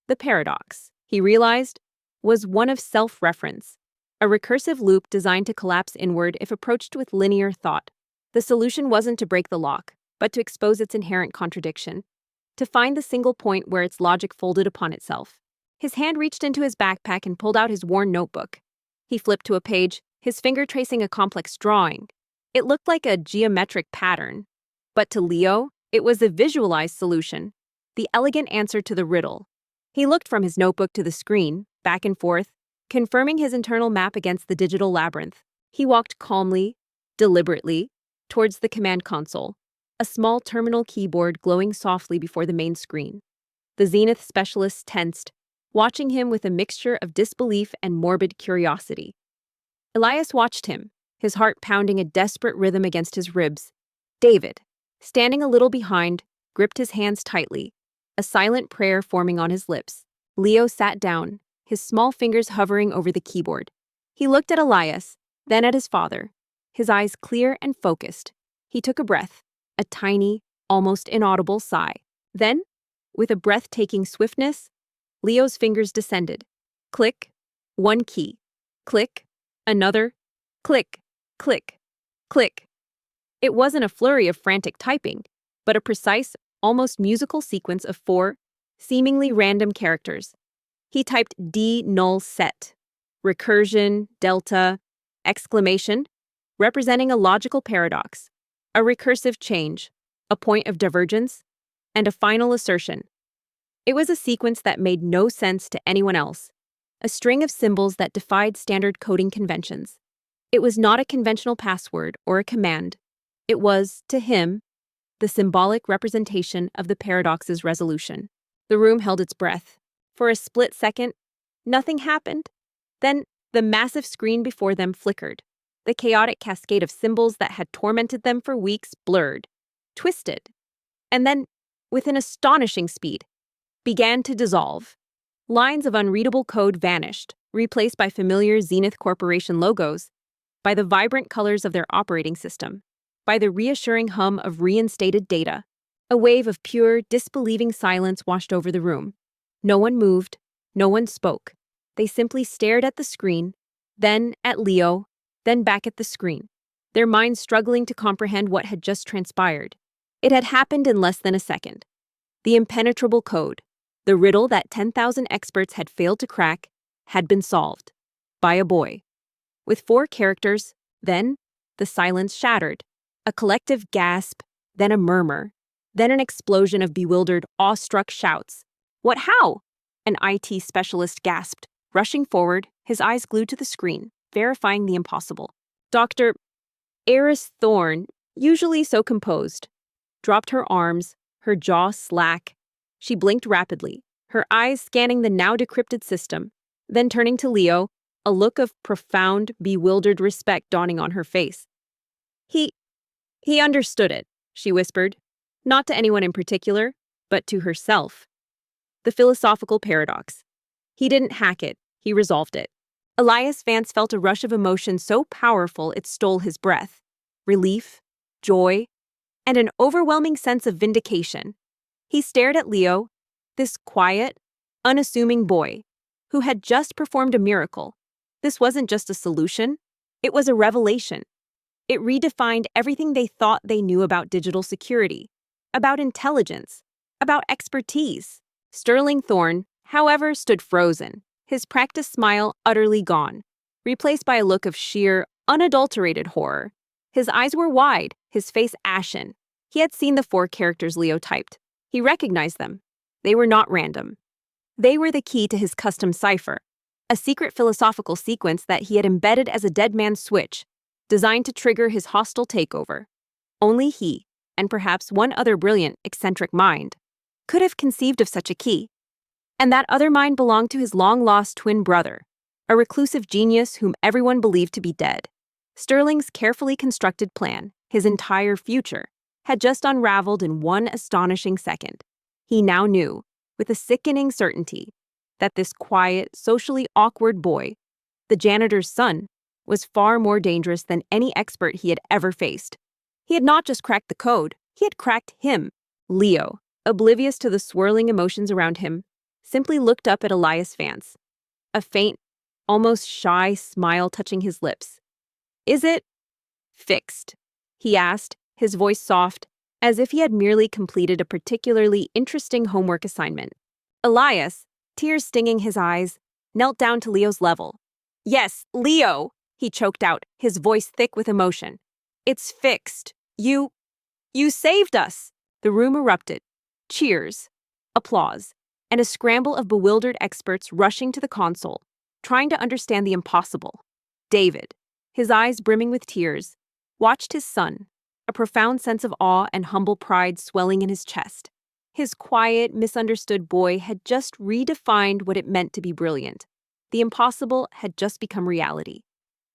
The paradox, he realized, was one of self-reference, a recursive loop designed to collapse inward if approached with linear thought. The solution wasn't to break the lock, but to expose its inherent contradiction, to find the single point where its logic folded upon itself. His hand reached into his backpack and pulled out his worn notebook. He flipped to a page, his finger tracing a complex drawing. It looked like a geometric pattern. But to Leo, it was a visualized solution, the elegant answer to the riddle. He looked from his notebook to the screen, back and forth, confirming his internal map against the digital labyrinth. He walked calmly, deliberately, towards the command console, a small terminal keyboard glowing softly before the main screen. The Zenith specialist tensed, watching him with a mixture of disbelief and morbid curiosity. Elias watched him, his heart pounding a desperate rhythm against his ribs. David, standing a little behind, gripped his hands tightly, a silent prayer forming on his lips. Leo sat down, his small fingers hovering over the keyboard. He looked at Elias, then at his father, his eyes clear and focused. He took a breath, a tiny, almost inaudible sigh. Then, with a breathtaking swiftness, Leo's fingers descended. Click, one key. Click, another. Click, click, click. It wasn't a flurry of frantic typing, but a precise, almost musical sequence of 4, seemingly random characters. He typed D null set, recursion, delta, exclamation, representing a logical paradox, a recursive change, a point of divergence, and a final assertion. It was a sequence that made no sense to anyone else, a string of symbols that defied standard coding conventions. It was not a conventional password or a command. It was, to him, the symbolic representation of the paradox's resolution. The room held its breath. For a split second, nothing happened. Then, the massive screen before them flickered. The chaotic cascade of symbols that had tormented them for weeks blurred, twisted, and then, with an astonishing speed, began to dissolve. Lines of unreadable code vanished, replaced by familiar Zenith Corporation logos, by the vibrant colors of their operating system, by the reassuring hum of reinstated data. A wave of pure, disbelieving silence washed over the room. No one moved, no one spoke. They simply stared at the screen, then at Leo, then back at the screen, their minds struggling to comprehend what had just transpired. It had happened in less than a second. The impenetrable code, the riddle that 10,000 experts had failed to crack, had been solved. By a boy. With 4 characters, then, the silence shattered. A collective gasp, then a murmur, then an explosion of bewildered, awestruck shouts. What, how? An IT specialist gasped, rushing forward, his eyes glued to the screen, verifying the impossible. Dr. Eris Thorne, usually so composed, dropped her arms, her jaw slack. She blinked rapidly, her eyes scanning the now decrypted system, then turning to Leo, a look of profound, bewildered respect dawning on her face. He understood it, she whispered, not to anyone in particular, but to herself. The philosophical paradox. He didn't hack it, he resolved it. Elias Vance felt a rush of emotion so powerful it stole his breath. Relief, joy, and an overwhelming sense of vindication. He stared at Leo, this quiet, unassuming boy, who had just performed a miracle. This wasn't just a solution, it was a revelation. It redefined everything they thought they knew about digital security, about intelligence, about expertise. Sterling Thorne, however, stood frozen, his practiced smile utterly gone, replaced by a look of sheer, unadulterated horror. His eyes were wide, his face ashen. He had seen the 4 characters Leo typed. He recognized them. They were not random. They were the key to his custom cipher, a secret philosophical sequence that he had embedded as a dead man's switch, designed to trigger his hostile takeover. Only he, and perhaps one other brilliant, eccentric mind, could have conceived of such a key. And that other mind belonged to his long-lost twin brother, a reclusive genius whom everyone believed to be dead. Sterling's carefully constructed plan, his entire future, had just unraveled in one astonishing second. He now knew, with a sickening certainty, that this quiet, socially awkward boy, the janitor's son, was far more dangerous than any expert he had ever faced. He had not just cracked the code, he had cracked him. Leo, oblivious to the swirling emotions around him, simply looked up at Elias Vance, a faint, almost shy smile touching his lips. "Is it fixed?" he asked, his voice soft, as if he had merely completed a particularly interesting homework assignment. Elias, tears stinging his eyes, knelt down to Leo's level. "Yes, Leo," he choked out, his voice thick with emotion. "It's fixed. You saved us." The room erupted. Cheers, applause, and a scramble of bewildered experts rushing to the console, trying to understand the impossible. David, his eyes brimming with tears, watched his son, a profound sense of awe and humble pride swelling in his chest. His quiet, misunderstood boy had just redefined what it meant to be brilliant. The impossible had just become reality,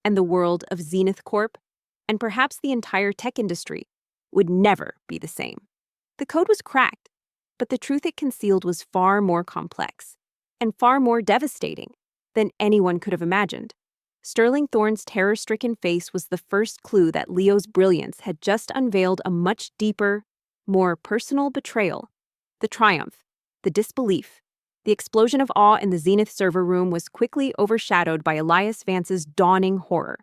and the world of Zenith Corp, and perhaps the entire tech industry, would never be the same. The code was cracked, but the truth it concealed was far more complex, and far more devastating than anyone could have imagined. Sterling Thorne's terror-stricken face was the first clue that Leo's brilliance had just unveiled a much deeper, more personal betrayal. The triumph, the disbelief, the explosion of awe in the Zenith server room was quickly overshadowed by Elias Vance's dawning horror.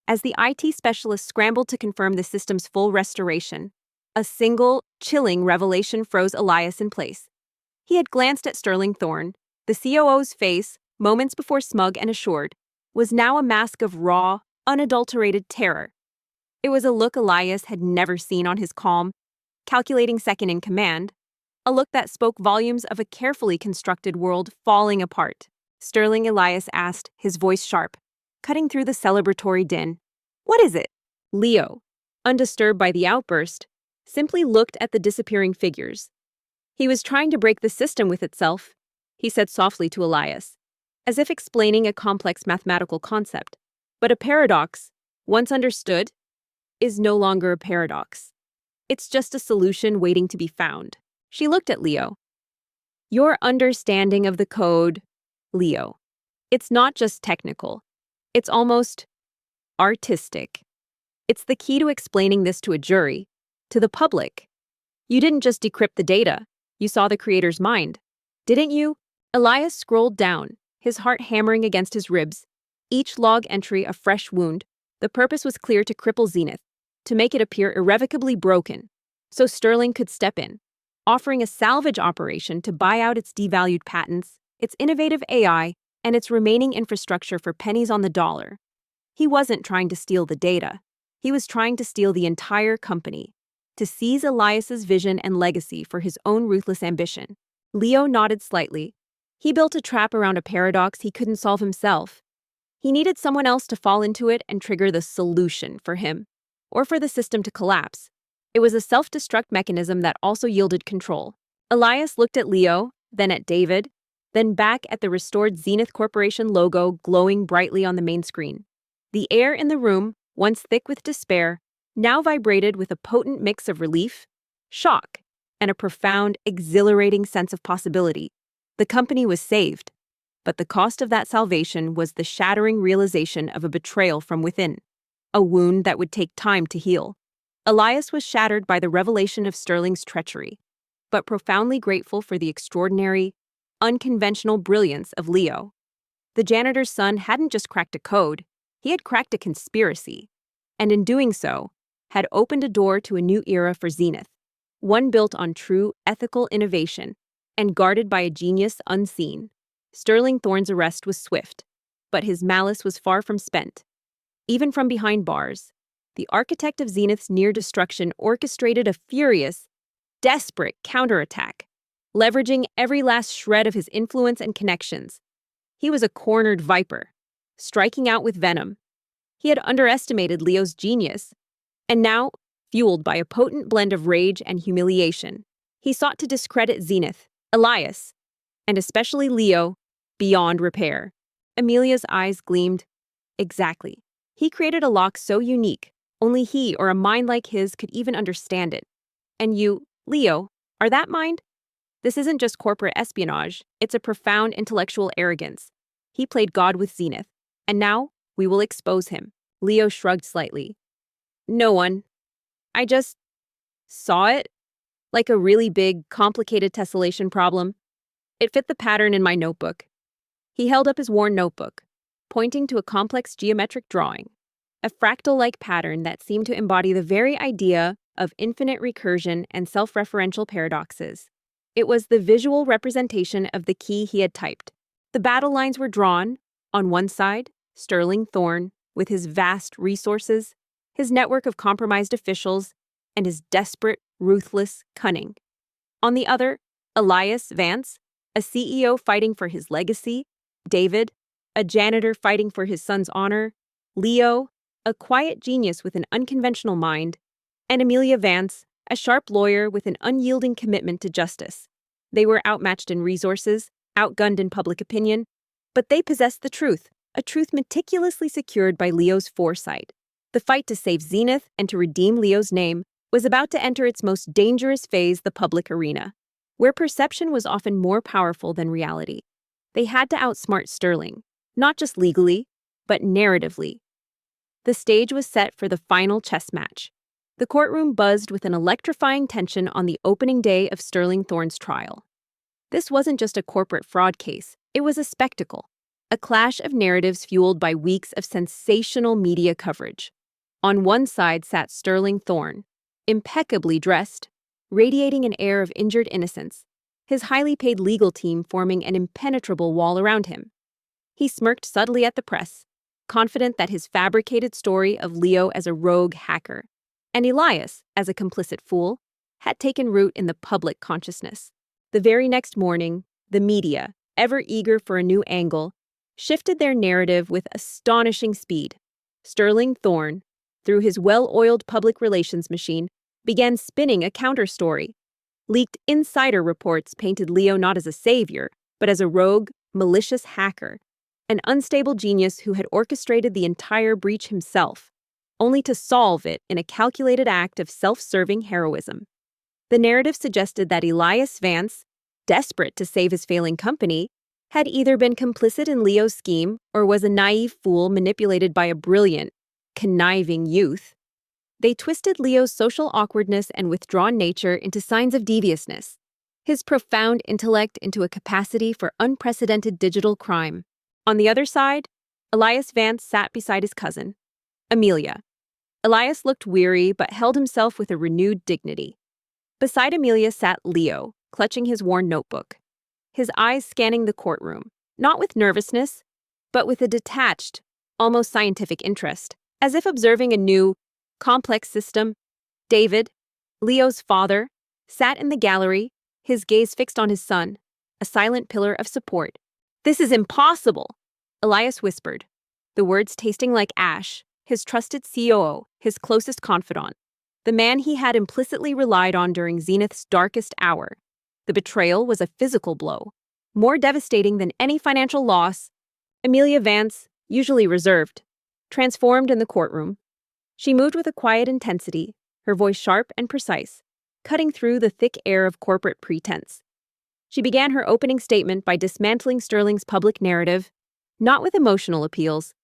As the IT specialist scrambled to confirm the system's full restoration, a single, chilling revelation froze Elias in place. He had glanced at Sterling Thorne. The COO's face, moments before smug and assured, was now a mask of raw, unadulterated terror. It was a look Elias had never seen on his calm, calculating second-in-command, a look that spoke volumes of a carefully constructed world falling apart. Sterling Elias asked, his voice sharp, cutting through the celebratory din. "What is it?" Leo, undisturbed by the outburst, simply looked at the disappearing figures. "He was trying to break the system with itself," he said softly to Elias, as if explaining a complex mathematical concept. "But a paradox, once understood, is no longer a paradox. It's just a solution waiting to be found." She looked at Leo. "Your understanding of the code, Leo, it's not just technical. It's almost artistic. It's the key to explaining this to a jury, to the public. You didn't just decrypt the data, you saw the creator's mind. Didn't you?" Elias scrolled down, his heart hammering against his ribs, each log entry a fresh wound. The purpose was clear: to cripple Zenith, to make it appear irrevocably broken, so Sterling could step in, offering a salvage operation to buy out its devalued patents, its innovative AI, and its remaining infrastructure for pennies on the dollar. He wasn't trying to steal the data. He was trying to steal the entire company, to seize Elias's vision and legacy for his own ruthless ambition. Leo nodded slightly. He built a trap around a paradox he couldn't solve himself. He needed someone else to fall into it and trigger the solution for him, or for the system to collapse. It was a self-destruct mechanism that also yielded control. Elias looked at Leo, then at David, then back at the restored Zenith Corporation logo glowing brightly on the main screen. The air in the room, once thick with despair, now vibrated with a potent mix of relief, shock, and a profound, exhilarating sense of possibility. The company was saved, but the cost of that salvation was the shattering realization of a betrayal from within, a wound that would take time to heal. Elias was shattered by the revelation of Sterling's treachery, but profoundly grateful for the extraordinary, unconventional brilliance of Leo. The janitor's son hadn't just cracked a code, he had cracked a conspiracy, and in doing so, had opened a door to a new era for Zenith, one built on true ethical innovation and guarded by a genius unseen. Sterling Thorne's arrest was swift, but his malice was far from spent. Even from behind bars, the architect of Zenith's near destruction orchestrated a furious, desperate counterattack, leveraging every last shred of his influence and connections. He was a cornered viper, striking out with venom. He had underestimated Leo's genius, and now, fueled by a potent blend of rage and humiliation, he sought to discredit Zenith, Elias, and especially Leo, beyond repair. Amelia's eyes gleamed. Exactly. He created a lock so unique, only he or a mind like his could even understand it. And you, Leo, are that mind? This isn't just corporate espionage, it's a profound intellectual arrogance. He played God with Zenith, and now we will expose him. Leo shrugged slightly. No one. I just saw it, like a really big, complicated tessellation problem. It fit the pattern in my notebook. He held up his worn notebook, pointing to a complex geometric drawing, a fractal-like pattern that seemed to embody the very idea of infinite recursion and self-referential paradoxes. It was the visual representation of the key he had typed. The battle lines were drawn. On one side, Sterling Thorne, with his vast resources, his network of compromised officials, and his desperate, ruthless cunning. On the other, Elias Vance, a CEO fighting for his legacy, David, a janitor fighting for his son's honor, Leo, a quiet genius with an unconventional mind, and Amelia Vance, a sharp lawyer with an unyielding commitment to justice. They were outmatched in resources, outgunned in public opinion, but they possessed the truth, a truth meticulously secured by Leo's foresight. The fight to save Zenith and to redeem Leo's name was about to enter its most dangerous phase, the public arena, where perception was often more powerful than reality. They had to outsmart Sterling, not just legally, but narratively. The stage was set for the final chess match. The courtroom buzzed with an electrifying tension on the opening day of Sterling Thorne's trial. This wasn't just a corporate fraud case, it was a spectacle, a clash of narratives fueled by weeks of sensational media coverage. On one side sat Sterling Thorne, impeccably dressed, radiating an air of injured innocence, his highly paid legal team forming an impenetrable wall around him. He smirked subtly at the press, confident that his fabricated story of Leo as a rogue hacker, and Elias, as a complicit fool, had taken root in the public consciousness. The very next morning, the media, ever eager for a new angle, shifted their narrative with astonishing speed. Sterling Thorne, through his well-oiled public relations machine, began spinning a counter-story. Leaked insider reports painted Leo not as a savior, but as a rogue, malicious hacker, an unstable genius who had orchestrated the entire breach himself, only to solve it in a calculated act of self-serving heroism. The narrative suggested that Elias Vance, desperate to save his failing company, had either been complicit in Leo's scheme or was a naive fool manipulated by a brilliant, conniving youth. They twisted Leo's social awkwardness and withdrawn nature into signs of deviousness, his profound intellect into a capacity for unprecedented digital crime. On the other side, Elias Vance sat beside his cousin, Amelia. Elias looked weary but held himself with a renewed dignity. Beside Amelia sat Leo, clutching his worn notebook, his eyes scanning the courtroom, not with nervousness, but with a detached, almost scientific interest, as if observing a new, complex system. David, Leo's father, sat in the gallery, his gaze fixed on his son, a silent pillar of support. "This is impossible," Elias whispered, the words tasting like ash, his trusted COO, his closest confidant, the man he had implicitly relied on during Zenith's darkest hour. The betrayal was a physical blow, more devastating than any financial loss. Amelia Vance, usually reserved, transformed in the courtroom. She moved with a quiet intensity, her voice sharp and precise, cutting through the thick air of corporate pretense. She began her opening statement by dismantling Sterling's public narrative, not with emotional appeals,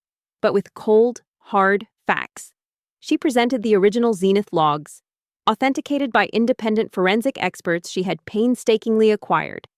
but with cold, hard facts. She presented the original Zenith logs, authenticated by independent forensic experts she had painstakingly acquired.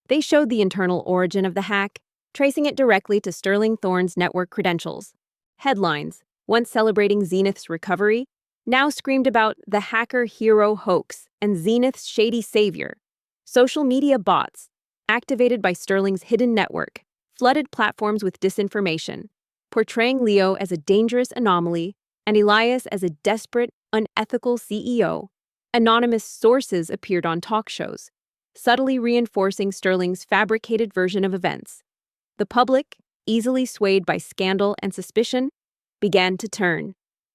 They showed the internal origin of the hack, tracing it directly to Sterling Thorne's network credentials. Headlines, once celebrating Zenith's recovery, now screamed about the hacker hero hoax and Zenith's shady savior. Social media bots, activated by Sterling's hidden network, flooded platforms with disinformation, portraying Leo as a dangerous anomaly and Elias as a desperate, unethical CEO. Anonymous sources appeared on talk shows, subtly reinforcing Sterling's fabricated version of events. The public, easily swayed by scandal and suspicion, began to turn,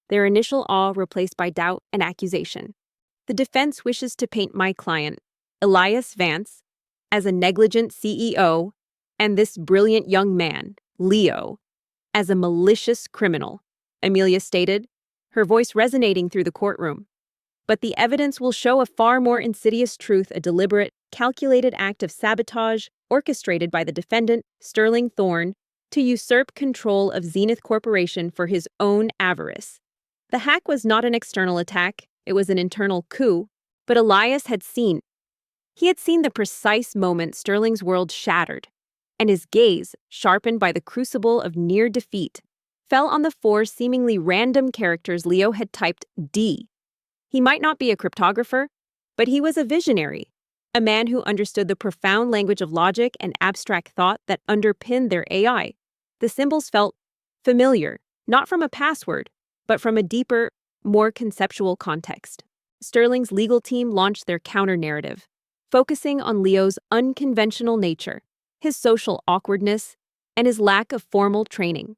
their initial awe replaced by doubt and accusation. The defense wishes to paint my client, Elias Vance, as a negligent CEO, and this brilliant young man, Leo, as a malicious criminal, Amelia stated, her voice resonating through the courtroom. But the evidence will show a far more insidious truth, a deliberate, calculated act of sabotage orchestrated by the defendant, Sterling Thorne, to usurp control of Zenith Corporation for his own avarice. The hack was not an external attack, it was an internal coup, but Elias had seen. He had seen the precise moment Sterling's world shattered, and his gaze, sharpened by the crucible of near defeat, fell on the four seemingly random characters Leo had typed D. He might not be a cryptographer, but he was a visionary, a man who understood the profound language of logic and abstract thought that underpinned their AI. The symbols felt familiar, not from a password, but from a deeper, more conceptual context. Sterling's legal team launched their counter-narrative, focusing on Leo's unconventional nature, his social awkwardness, and his lack of formal training.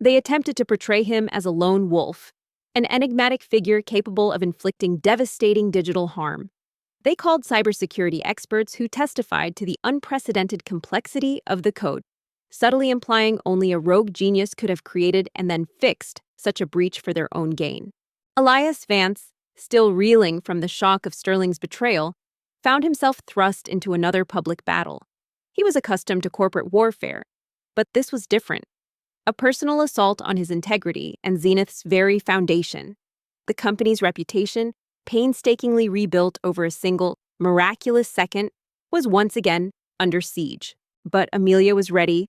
They attempted to portray him as a lone wolf, an enigmatic figure capable of inflicting devastating digital harm. They called cybersecurity experts who testified to the unprecedented complexity of the code, subtly implying only a rogue genius could have created and then fixed such a breach for their own gain. Elias Vance, still reeling from the shock of Sterling's betrayal, found himself thrust into another public battle. He was accustomed to corporate warfare, but this was different. A personal assault on his integrity and Zenith's very foundation. The company's reputation, painstakingly rebuilt over a single, miraculous second, was once again under siege. But Amelia was ready.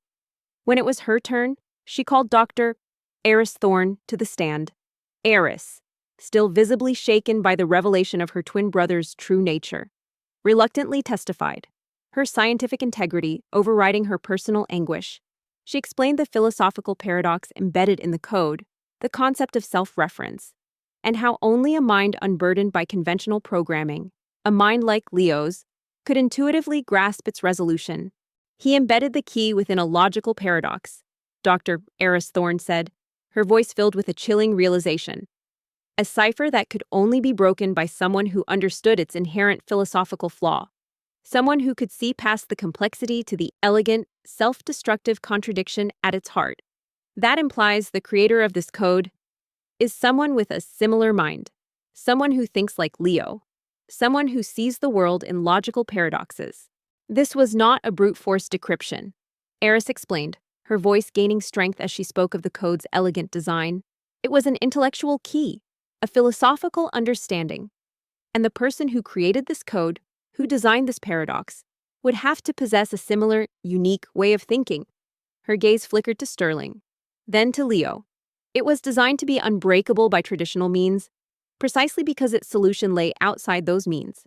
When it was her turn, she called Dr. Eris Thorne to the stand. Eris, still visibly shaken by the revelation of her twin brother's true nature, reluctantly testified, her scientific integrity overriding her personal anguish. She explained the philosophical paradox embedded in the code, the concept of self-reference, and how only a mind unburdened by conventional programming, a mind like Leo's, could intuitively grasp its resolution. He embedded the key within a logical paradox, Dr. Eris Thorne said, her voice filled with a chilling realization. A cipher that could only be broken by someone who understood its inherent philosophical flaw. Someone who could see past the complexity to the elegant, self-destructive contradiction at its heart. That implies the creator of this code is someone with a similar mind, someone who thinks like Leo, someone who sees the world in logical paradoxes. This was not a brute force decryption, Eris explained, her voice gaining strength as she spoke of the code's elegant design. It was an intellectual key, a philosophical understanding. And the person who created this code, who designed this paradox, would have to possess a similar, unique way of thinking. Her gaze flickered to Sterling, then to Leo. It was designed to be unbreakable by traditional means, precisely because its solution lay outside those means.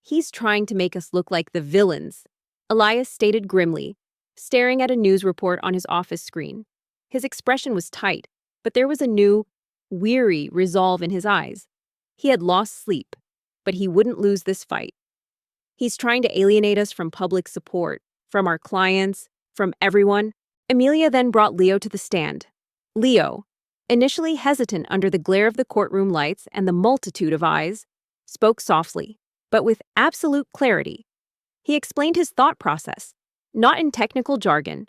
He's trying to make us look like the villains, Elias stated grimly, staring at a news report on his office screen. His expression was tight, but there was a new, weary resolve in his eyes. He had lost sleep, but he wouldn't lose this fight. He's trying to alienate us from public support, from our clients, from everyone. Amelia then brought Leo to the stand. Leo, initially hesitant under the glare of the courtroom lights and the multitude of eyes, spoke softly, but with absolute clarity. He explained his thought process, not in technical jargon,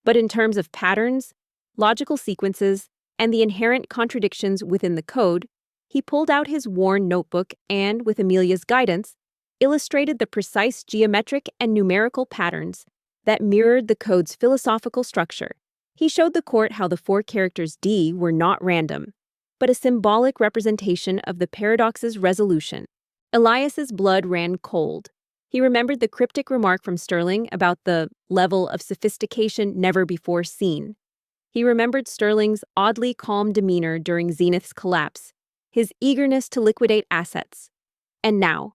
but in terms of patterns, logical sequences, and the inherent contradictions within the code. He pulled out his worn notebook and, with Amelia's guidance, illustrated the precise geometric and numerical patterns that mirrored the code's philosophical structure. He showed the court how the four characters D were not random, but a symbolic representation of the paradox's resolution. Elias's blood ran cold. He remembered the cryptic remark from Sterling about the level of sophistication never before seen. He remembered Sterling's oddly calm demeanor during Zenith's collapse, his eagerness to liquidate assets. And now,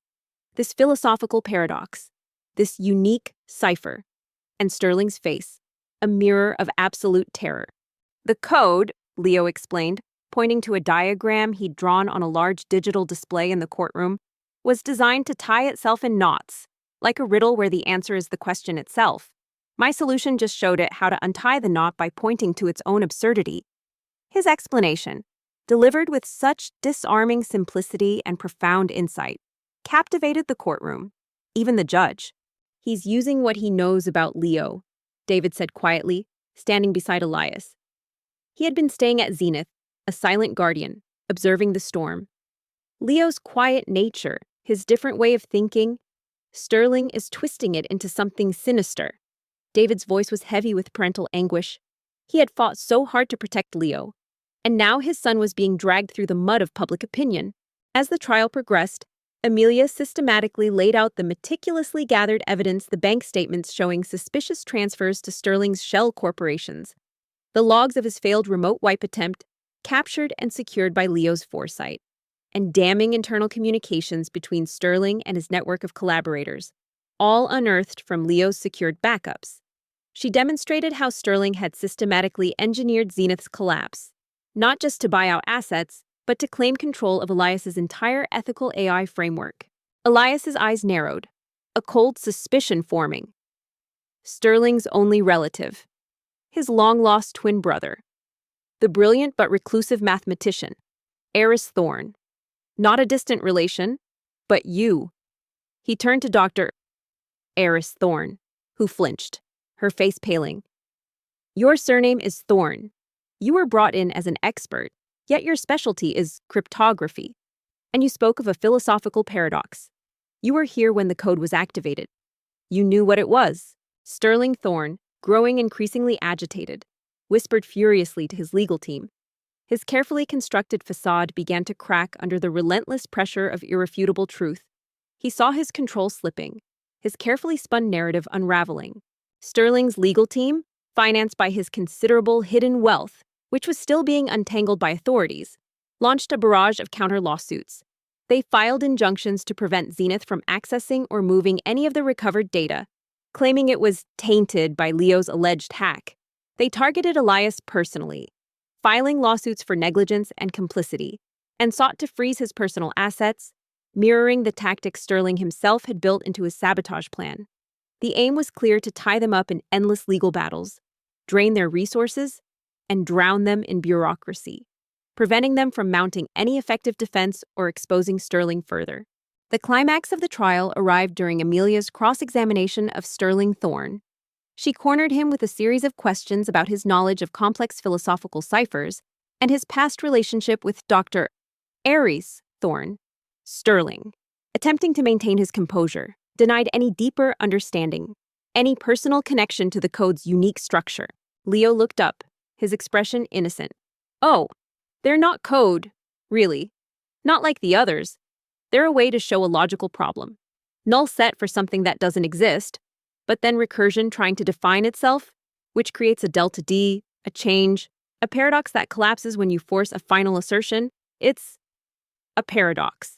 this philosophical paradox, this unique cipher, and Sterling's face, a mirror of absolute terror. The code, Leo explained, pointing to a diagram he'd drawn on a large digital display in the courtroom, was designed to tie itself in knots, like a riddle where the answer is the question itself. My solution just showed it how to untie the knot by pointing to its own absurdity. His explanation, delivered with such disarming simplicity and profound insight, captivated the courtroom, even the judge. He's using what he knows about Leo, David said quietly, standing beside Elias. He had been staying at Zenith, a silent guardian, observing the storm. Leo's quiet nature, his different way of thinking, Sterling is twisting it into something sinister. David's voice was heavy with parental anguish. He had fought so hard to protect Leo, and now his son was being dragged through the mud of public opinion. As the trial progressed, Amelia systematically laid out the meticulously gathered evidence, the bank statements showing suspicious transfers to Sterling's shell corporations, the logs of his failed remote wipe attempt, captured and secured by Leo's foresight, and damning internal communications between Sterling and his network of collaborators, all unearthed from Leo's secured backups. She demonstrated how Sterling had systematically engineered Zenith's collapse, not just to buy out assets, but to claim control of Elias's entire ethical AI framework. Elias's eyes narrowed, a cold suspicion forming. Sterling's only relative, his long-lost twin brother, the brilliant but reclusive mathematician, Eris Thorne. Not a distant relation, but you. He turned to Dr. Eris Thorne, who flinched, her face paling. Your surname is Thorne. You were brought in as an expert, yet your specialty is cryptography. And you spoke of a philosophical paradox. You were here when the code was activated. You knew what it was. Sterling Thorne, growing increasingly agitated, whispered furiously to his legal team. His carefully constructed facade began to crack under the relentless pressure of irrefutable truth. He saw his control slipping, his carefully spun narrative unraveling. Sterling's legal team, financed by his considerable hidden wealth, which was still being untangled by authorities, launched a barrage of counter-lawsuits. They filed injunctions to prevent Zenith from accessing or moving any of the recovered data, claiming it was tainted by Leo's alleged hack. They targeted Elias personally, filing lawsuits for negligence and complicity, and sought to freeze his personal assets, mirroring the tactics Sterling himself had built into his sabotage plan. The aim was clear: to tie them up in endless legal battles, drain their resources, and drown them in bureaucracy, preventing them from mounting any effective defense or exposing Sterling further. The climax of the trial arrived during Amelia's cross-examination of Sterling Thorne. She cornered him with a series of questions about his knowledge of complex philosophical ciphers and his past relationship with Dr. Eris Thorne. Sterling, attempting to maintain his composure, denied any deeper understanding, any personal connection to the code's unique structure. Leo looked up, his expression innocent. Oh, they're not code, really. Not like the others. They're a way to show a logical problem. Null set for something that doesn't exist, but then recursion trying to define itself, which creates a delta D, a change, a paradox that collapses when you force a final assertion. It's a paradox.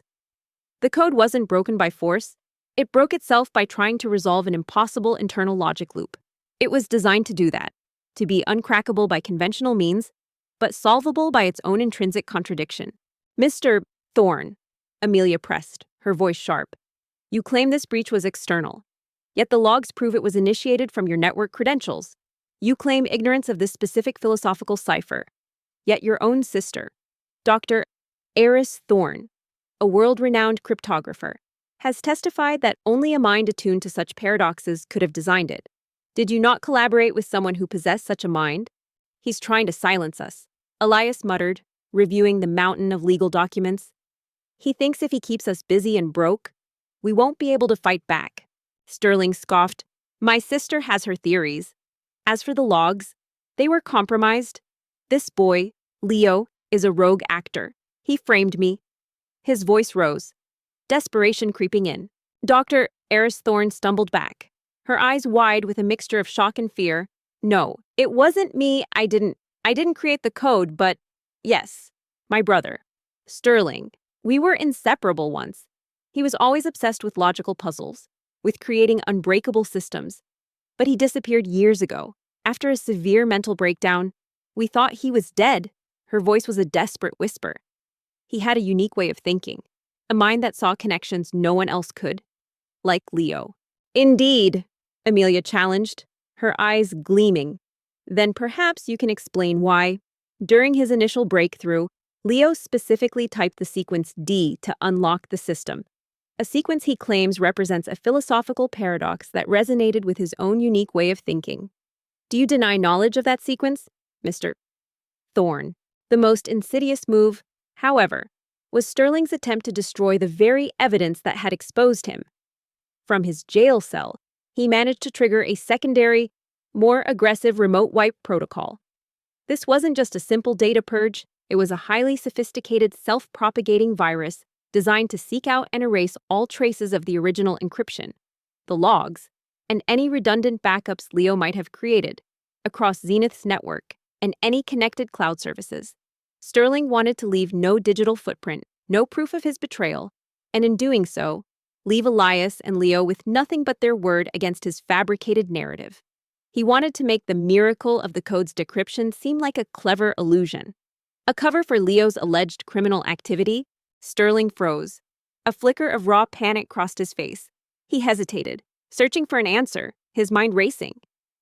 The code wasn't broken by force. It broke itself by trying to resolve an impossible internal logic loop. It was designed to do that, to be uncrackable by conventional means, but solvable by its own intrinsic contradiction. Mr. Thorne, Amelia pressed, her voice sharp. You claim this breach was external, yet the logs prove it was initiated from your network credentials. You claim ignorance of this specific philosophical cipher, yet your own sister, Dr. Eris Thorne, a world-renowned cryptographer, has testified that only a mind attuned to such paradoxes could have designed it. Did you not collaborate with someone who possessed such a mind? He's trying to silence us, Elias muttered, reviewing the mountain of legal documents. He thinks if he keeps us busy and broke, we won't be able to fight back. Sterling scoffed. My sister has her theories. As for the logs, they were compromised. This boy, Leo, is a rogue actor. He framed me. His voice rose, desperation creeping in. Dr. Eris Thorne stumbled back, her eyes wide with a mixture of shock and fear. No, it wasn't me. I didn't create the code, but yes, my brother, Sterling. We were inseparable once. He was always obsessed with logical puzzles, with creating unbreakable systems. But he disappeared years ago. After a severe mental breakdown, we thought he was dead. Her voice was a desperate whisper. He had a unique way of thinking, a mind that saw connections no one else could, like Leo. Indeed, Amelia challenged, her eyes gleaming. Then perhaps you can explain why, during his initial breakthrough, Leo specifically typed the sequence D to unlock the system, a sequence he claims represents a philosophical paradox that resonated with his own unique way of thinking. Do you deny knowledge of that sequence, Mr. Thorne? The most insidious move, however, was Sterling's attempt to destroy the very evidence that had exposed him. From his jail cell, he managed to trigger a secondary, more aggressive remote wipe protocol. This wasn't just a simple data purge, it was a highly sophisticated self-propagating virus designed to seek out and erase all traces of the original encryption, the logs, and any redundant backups Leo might have created across Zenith's network and any connected cloud services. Sterling wanted to leave no digital footprint, no proof of his betrayal, and in doing so, leave Elias and Leo with nothing but their word against his fabricated narrative. He wanted to make the miracle of the code's decryption seem like a clever illusion. A cover for Leo's alleged criminal activity, Sterling froze. A flicker of raw panic crossed his face. He hesitated, searching for an answer, his mind racing.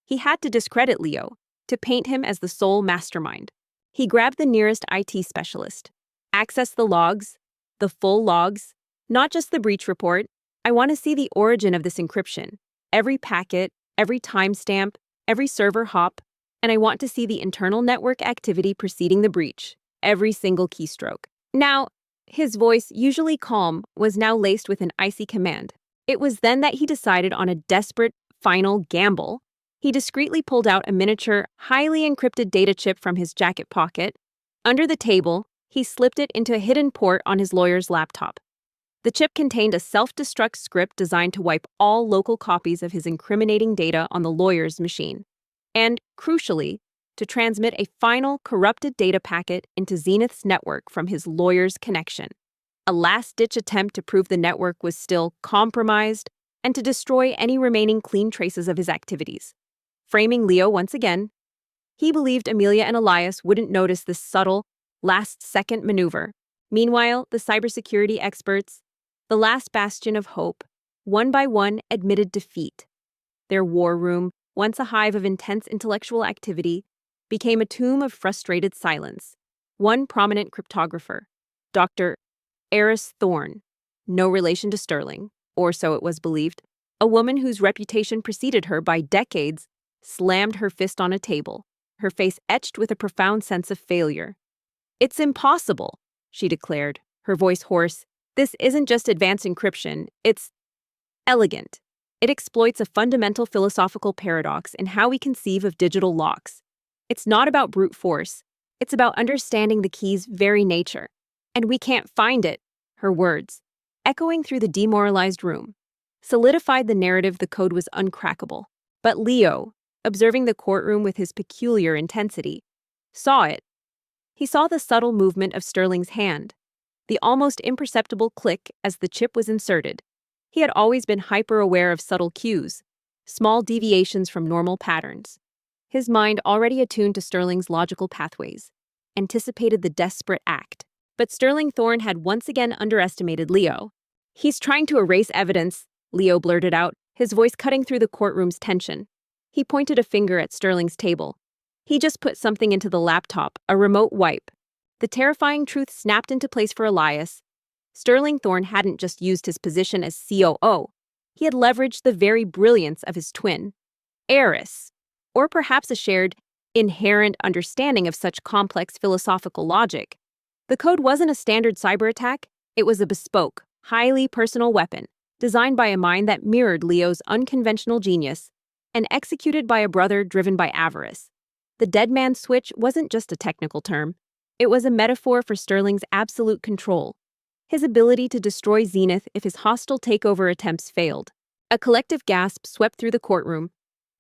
He had to discredit Leo, to paint him as the sole mastermind. He grabbed the nearest IT specialist. Access the logs, the full logs, not just the breach report. I want to see the origin of this encryption. Every packet, every timestamp, every server hop, and I want to see the internal network activity preceding the breach, every single keystroke. Now, his voice, usually calm, was now laced with an icy command. It was then that he decided on a desperate, final gamble. He discreetly pulled out a miniature, highly encrypted data chip from his jacket pocket. Under the table, he slipped it into a hidden port on his lawyer's laptop. The chip contained a self-destruct script designed to wipe all local copies of his incriminating data on the lawyer's machine, and, crucially, to transmit a final corrupted data packet into Zenith's network from his lawyer's connection. A last-ditch attempt to prove the network was still compromised and to destroy any remaining clean traces of his activities. Framing Leo once again, he believed Amelia and Elias wouldn't notice this subtle, last-second maneuver. Meanwhile, the cybersecurity experts, the last bastion of hope, one by one admitted defeat. Their war room, once a hive of intense intellectual activity, became a tomb of frustrated silence. One prominent cryptographer, Dr. Eris Thorne, no relation to Sterling, or so it was believed, a woman whose reputation preceded her by decades, slammed her fist on a table, her face etched with a profound sense of failure. "It's impossible," she declared, her voice hoarse. "This isn't just advanced encryption, it's elegant. It exploits a fundamental philosophical paradox in how we conceive of digital locks. It's not about brute force, it's about understanding the key's very nature. And we can't find it," her words, echoing through the demoralized room, solidified the narrative the code was uncrackable. But Leo, observing the courtroom with his peculiar intensity, saw it. He saw the subtle movement of Sterling's hand, the almost imperceptible click as the chip was inserted. He had always been hyper-aware of subtle cues, small deviations from normal patterns. His mind, already attuned to Sterling's logical pathways, anticipated the desperate act. But Sterling Thorne had once again underestimated Leo. "He's trying to erase evidence," Leo blurted out, his voice cutting through the courtroom's tension. He pointed a finger at Sterling's table. "He just put something into the laptop, a remote wipe." The terrifying truth snapped into place for Elias. Sterling Thorne hadn't just used his position as COO. He had leveraged the very brilliance of his twin, Eris, or perhaps a shared, inherent understanding of such complex philosophical logic. The code wasn't a standard cyber attack, it was a bespoke, highly personal weapon, designed by a mind that mirrored Leo's unconventional genius, and executed by a brother driven by avarice. The dead man's switch wasn't just a technical term, it was a metaphor for Sterling's absolute control, his ability to destroy Zenith if his hostile takeover attempts failed. A collective gasp swept through the courtroom.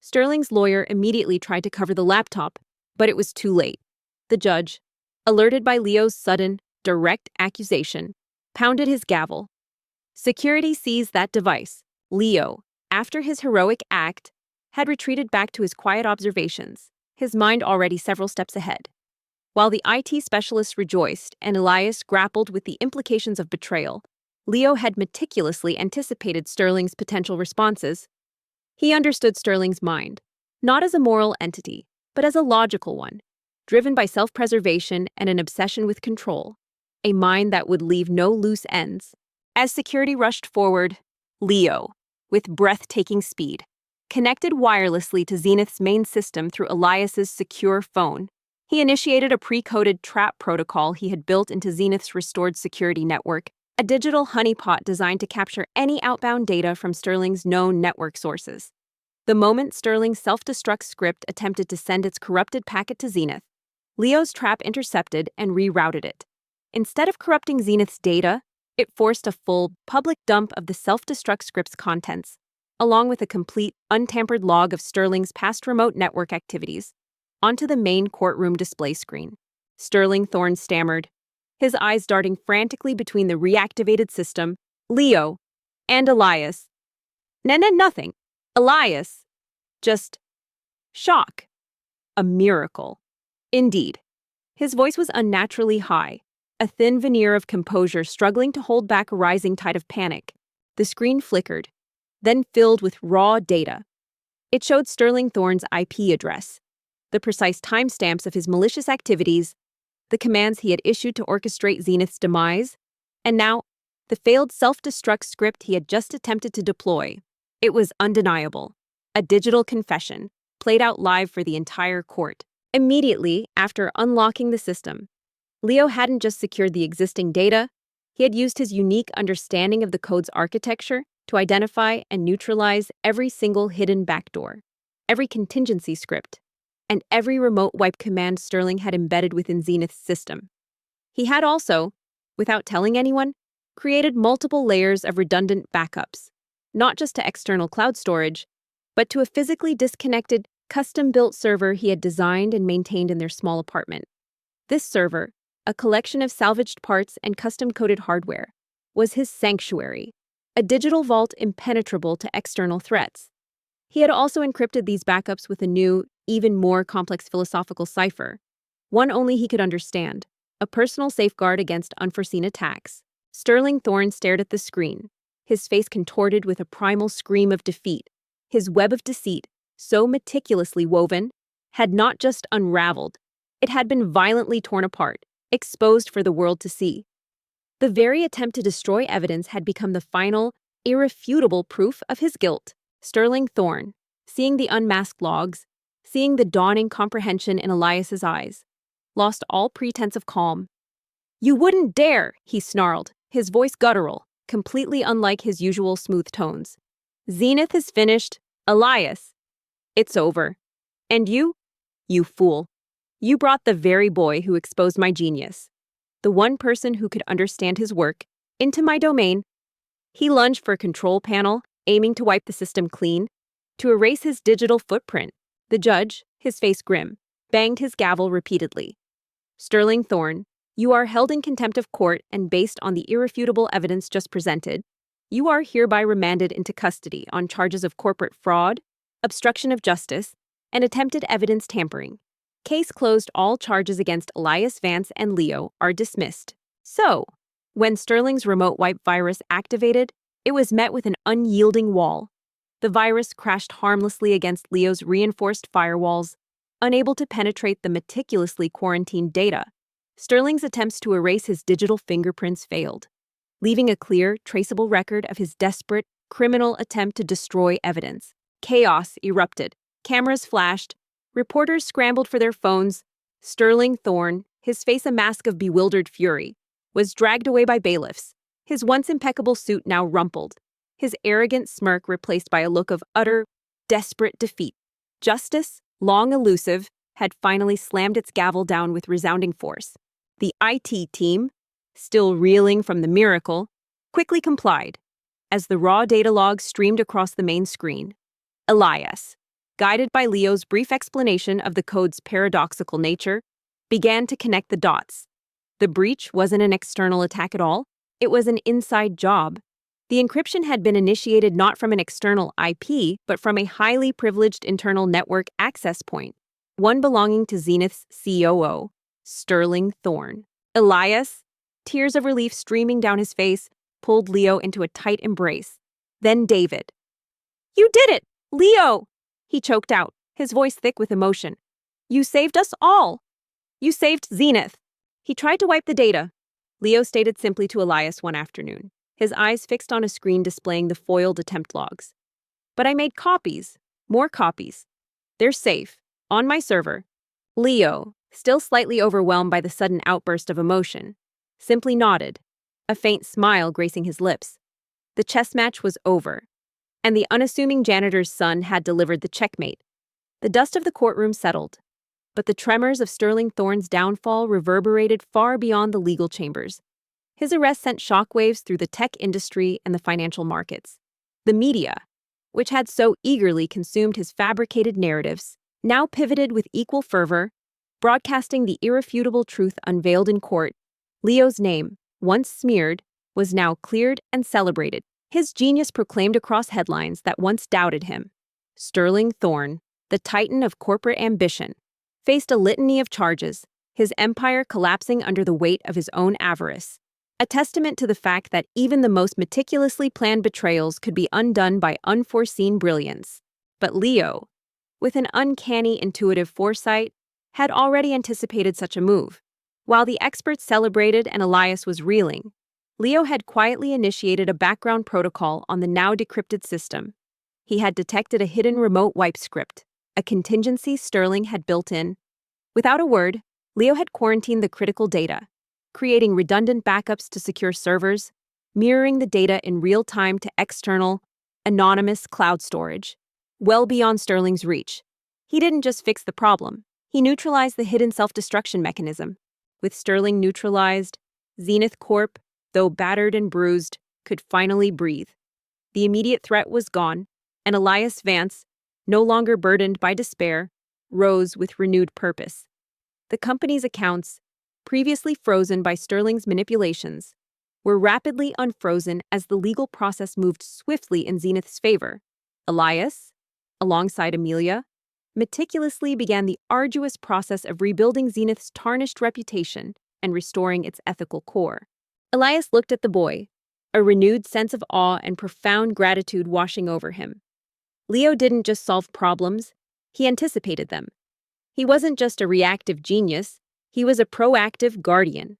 Sterling's lawyer immediately tried to cover the laptop, but it was too late. The judge, alerted by Leo's sudden, direct accusation, pounded his gavel. Security seized that device. Leo, after his heroic act, had retreated back to his quiet observations, his mind already several steps ahead. While the IT specialists rejoiced and Elias grappled with the implications of betrayal, Leo had meticulously anticipated Sterling's potential responses. He understood Sterling's mind, not as a moral entity, but as a logical one, driven by self-preservation and an obsession with control, a mind that would leave no loose ends. As security rushed forward, Leo, with breathtaking speed, connected wirelessly to Zenith's main system through Elias's secure phone. He initiated a pre-coded trap protocol he had built into Zenith's restored security network, a digital honeypot designed to capture any outbound data from Sterling's known network sources. The moment Sterling's self-destruct script attempted to send its corrupted packet to Zenith, Leo's trap intercepted and rerouted it. Instead of corrupting Zenith's data, it forced a full, public dump of the self-destruct script's contents, along with a complete, untampered log of Sterling's past remote network activities, onto the main courtroom display screen. Sterling Thorne stammered, his eyes darting frantically between the reactivated system, Leo, and Elias. Nothing. Elias. Just shock. A miracle. Indeed. His voice was unnaturally high, a thin veneer of composure struggling to hold back a rising tide of panic. The screen flickered, then filled with raw data. It showed Sterling Thorne's IP address, the precise timestamps of his malicious activities, the commands he had issued to orchestrate Zenith's demise, and now, the failed self-destruct script he had just attempted to deploy. It was undeniable. A digital confession, played out live for the entire court. Immediately after unlocking the system, Leo hadn't just secured the existing data, he had used his unique understanding of the code's architecture to identify and neutralize every single hidden backdoor, every contingency script, and every remote wipe command Sterling had embedded within Zenith's system. He had also, without telling anyone, created multiple layers of redundant backups, not just to external cloud storage, but to a physically disconnected, custom-built server he had designed and maintained in their small apartment. This server, a collection of salvaged parts and custom-coded hardware, was his sanctuary, a digital vault impenetrable to external threats. He had also encrypted these backups with a new, even more complex philosophical cipher, one only he could understand, a personal safeguard against unforeseen attacks. Sterling Thorne stared at the screen, his face contorted with a primal scream of defeat. His web of deceit, so meticulously woven, had not just unraveled, it had been violently torn apart, exposed for the world to see. The very attempt to destroy evidence had become the final, irrefutable proof of his guilt. Sterling Thorne, seeing the unmasked logs, seeing the dawning comprehension in Elias's eyes, lost all pretense of calm. "You wouldn't dare," he snarled, his voice guttural, completely unlike his usual smooth tones. "Zenith is finished. Elias, it's over. And you fool. You brought the very boy who exposed my genius, the one person who could understand his work, into my domain." He lunged for a control panel, aiming to wipe the system clean, to erase his digital footprint. The judge, his face grim, banged his gavel repeatedly. "Sterling Thorne, you are held in contempt of court, and based on the irrefutable evidence just presented, you are hereby remanded into custody on charges of corporate fraud, obstruction of justice, and attempted evidence tampering. Case closed. All charges against Elias Vance and Leo are dismissed." So, when Sterling's remote wipe virus activated, it was met with an unyielding wall. The virus crashed harmlessly against Leo's reinforced firewalls, unable to penetrate the meticulously quarantined data. Sterling's attempts to erase his digital fingerprints failed, leaving a clear, traceable record of his desperate, criminal attempt to destroy evidence. Chaos erupted. Cameras flashed. Reporters scrambled for their phones. Sterling Thorne, his face a mask of bewildered fury, was dragged away by bailiffs, his once impeccable suit now rumpled, his arrogant smirk replaced by a look of utter, desperate defeat. Justice, long elusive, had finally slammed its gavel down with resounding force. The IT team, still reeling from the miracle, quickly complied. As the raw data logs streamed across the main screen, Elias, guided by Leo's brief explanation of the code's paradoxical nature, began to connect the dots. The breach wasn't an external attack at all, it was an inside job. The encryption had been initiated not from an external IP, but from a highly privileged internal network access point, one belonging to Zenith's COO, Sterling Thorne. Elias, tears of relief streaming down his face, pulled Leo into a tight embrace. Then David. "You did it, Leo!" he choked out, his voice thick with emotion. "You saved us all! You saved Zenith!" He tried to wipe the data, Leo stated simply to Elias one afternoon, his eyes fixed on a screen displaying the foiled attempt logs. "But I made copies, more copies. They're safe, on my server." Leo, still slightly overwhelmed by the sudden outburst of emotion, simply nodded, a faint smile gracing his lips. The chess match was over, and the unassuming janitor's son had delivered the checkmate. The dust of the courtroom settled, but the tremors of Sterling Thorne's downfall reverberated far beyond the legal chambers. His arrest sent shockwaves through the tech industry and the financial markets. The media, which had so eagerly consumed his fabricated narratives, now pivoted with equal fervor, broadcasting the irrefutable truth unveiled in court. Leo's name, once smeared, was now cleared and celebrated. His genius proclaimed across headlines that once doubted him. Sterling Thorne, the titan of corporate ambition, faced a litany of charges, his empire collapsing under the weight of his own avarice. A testament to the fact that even the most meticulously planned betrayals could be undone by unforeseen brilliance. But Leo, with an uncanny intuitive foresight, had already anticipated such a move. While the experts celebrated and Elias was reeling, Leo had quietly initiated a background protocol on the now decrypted system. He had detected a hidden remote wipe script, a contingency Sterling had built in. Without a word, Leo had quarantined the critical data, creating redundant backups to secure servers, mirroring the data in real time to external, anonymous cloud storage, well beyond Sterling's reach. He didn't just fix the problem, he neutralized the hidden self-destruction mechanism. With Sterling neutralized, Zenith Corp, though battered and bruised, could finally breathe. The immediate threat was gone, and Elias Vance, no longer burdened by despair, rose with renewed purpose. The company's accounts, previously frozen by Sterling's manipulations, were rapidly unfrozen as the legal process moved swiftly in Zenith's favor. Elias, alongside Amelia, meticulously began the arduous process of rebuilding Zenith's tarnished reputation and restoring its ethical core. Elias looked at the boy, a renewed sense of awe and profound gratitude washing over him. Leo didn't just solve problems, he anticipated them. He wasn't just a reactive genius, he was a proactive guardian.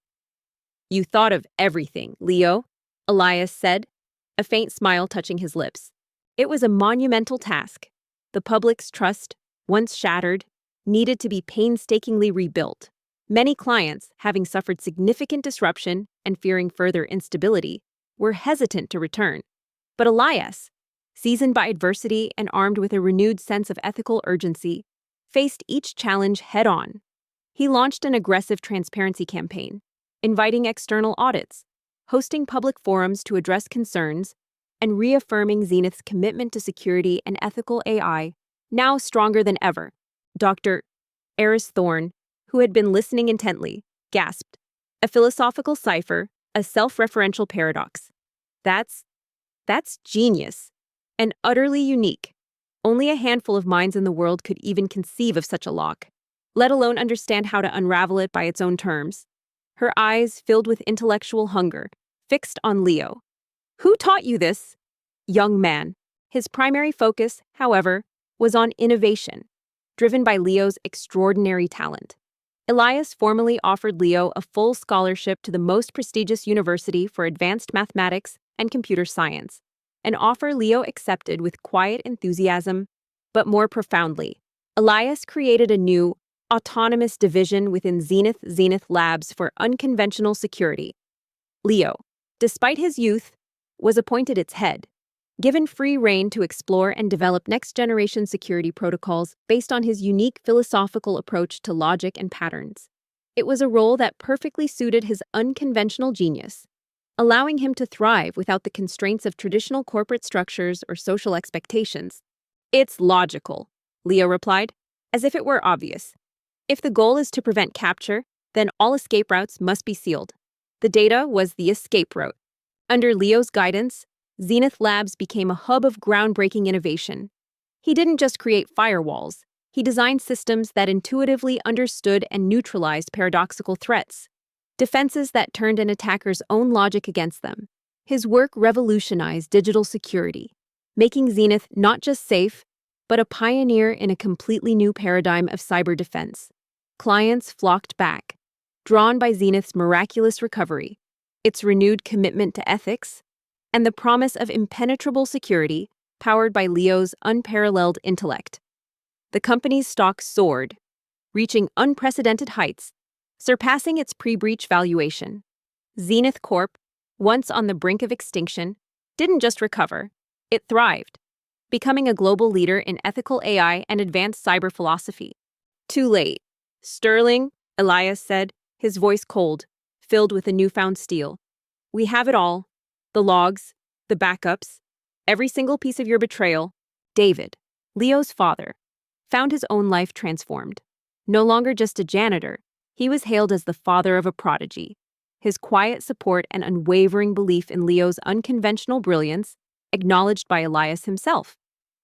"You thought of everything, Leo," Elias said, a faint smile touching his lips. It was a monumental task. The public's trust, once shattered, needed to be painstakingly rebuilt. Many clients, having suffered significant disruption and fearing further instability, were hesitant to return. But Elias, seasoned by adversity and armed with a renewed sense of ethical urgency, faced each challenge head-on. He launched an aggressive transparency campaign, inviting external audits, hosting public forums to address concerns, and reaffirming Zenith's commitment to security and ethical AI, now stronger than ever. Dr. Eris Thorne, who had been listening intently, gasped. A philosophical cipher, a self-referential paradox. That's genius, and utterly unique. Only a handful of minds in the world could even conceive of such a lock, let alone understand how to unravel it by its own terms. Her eyes, filled with intellectual hunger, fixed on Leo. "Who taught you this, young man?" His primary focus, however, was on innovation, driven by Leo's extraordinary talent. Elias formally offered Leo a full scholarship to the most prestigious university for advanced mathematics and computer science, an offer Leo accepted with quiet enthusiasm, but more profoundly. Elias created a new, autonomous division within Zenith Labs for unconventional security. Leo, despite his youth, was appointed its head, given free rein to explore and develop next-generation security protocols based on his unique philosophical approach to logic and patterns. It was a role that perfectly suited his unconventional genius, allowing him to thrive without the constraints of traditional corporate structures or social expectations. "It's logical," Leo replied, as if it were obvious. "If the goal is to prevent capture, then all escape routes must be sealed." The data was the escape route. Under Leo's guidance, Zenith Labs became a hub of groundbreaking innovation. He didn't just create firewalls, he designed systems that intuitively understood and neutralized paradoxical threats, defenses that turned an attacker's own logic against them. His work revolutionized digital security, making Zenith not just safe, but a pioneer in a completely new paradigm of cyber defense. Clients flocked back, drawn by Zenith's miraculous recovery, its renewed commitment to ethics, and the promise of impenetrable security powered by Leo's unparalleled intellect. The company's stock soared, reaching unprecedented heights, surpassing its pre-breach valuation. Zenith Corp, once on the brink of extinction, didn't just recover, it thrived, becoming a global leader in ethical AI and advanced cyber philosophy. Too late. Sterling, Elias said, his voice cold, filled with a newfound steel. We have it all. The logs, the backups, every single piece of your betrayal. David, Leo's father, found his own life transformed. No longer just a janitor, he was hailed as the father of a prodigy. His quiet support and unwavering belief in Leo's unconventional brilliance, acknowledged by Elias himself.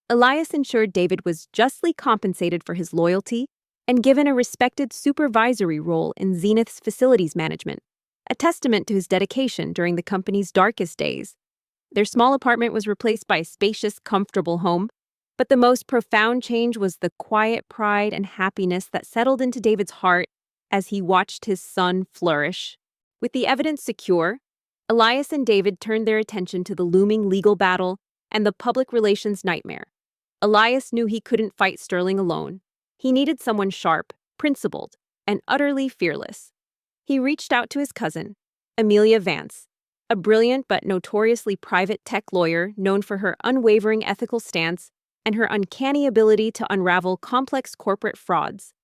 Elias ensured David was justly compensated for his loyalty and given a respected supervisory role in Zenith's facilities management, a testament to his dedication during the company's darkest days. Their small apartment was replaced by a spacious, comfortable home, but the most profound change was the quiet pride and happiness that settled into David's heart as he watched his son flourish. With the evidence secure, Elias and David turned their attention to the looming legal battle and the public relations nightmare. Elias knew he couldn't fight Sterling alone. He needed someone sharp, principled, and utterly fearless. He reached out to his cousin, Amelia Vance, a brilliant but notoriously private tech lawyer known for her unwavering ethical stance and her uncanny ability to unravel complex corporate frauds.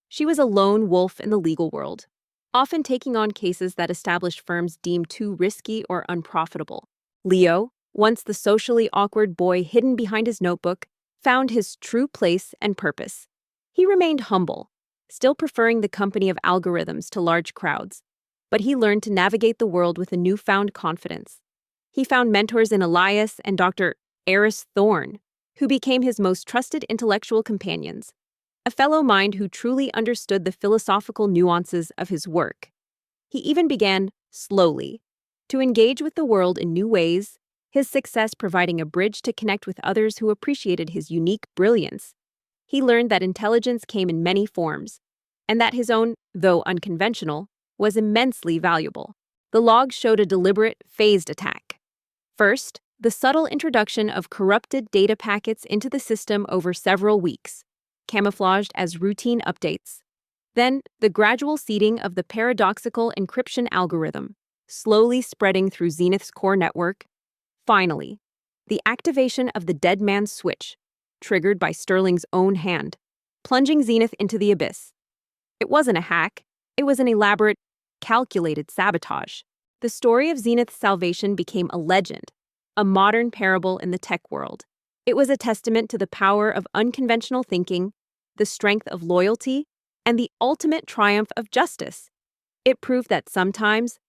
She was a lone wolf in the legal world, often taking on cases that established firms deemed too risky or unprofitable. Leo, once the socially awkward boy hidden behind his notebook, found his true place and purpose. He remained humble, still preferring the company of algorithms to large crowds, but he learned to navigate the world with a newfound confidence. He found mentors in Elias and Dr. Eris Thorne, who became his most trusted intellectual companions, a fellow mind who truly understood the philosophical nuances of his work. He even began, slowly, to engage with the world in new ways, his success providing a bridge to connect with others who appreciated his unique brilliance. He learned that intelligence came in many forms, and that his own, though unconventional, was immensely valuable. The logs showed a deliberate, phased attack. First, the subtle introduction of corrupted data packets into the system over several weeks, camouflaged as routine updates. Then, the gradual seeding of the paradoxical encryption algorithm, slowly spreading through Zenith's core network. Finally, the activation of the dead man's switch, triggered by Sterling's own hand, plunging Zenith into the abyss. It wasn't a hack, it was an elaborate, calculated sabotage. The story of Zenith's salvation became a legend, a modern parable in the tech world. It was a testament to the power of unconventional thinking, the strength of loyalty, and the ultimate triumph of justice. It proved that sometimes,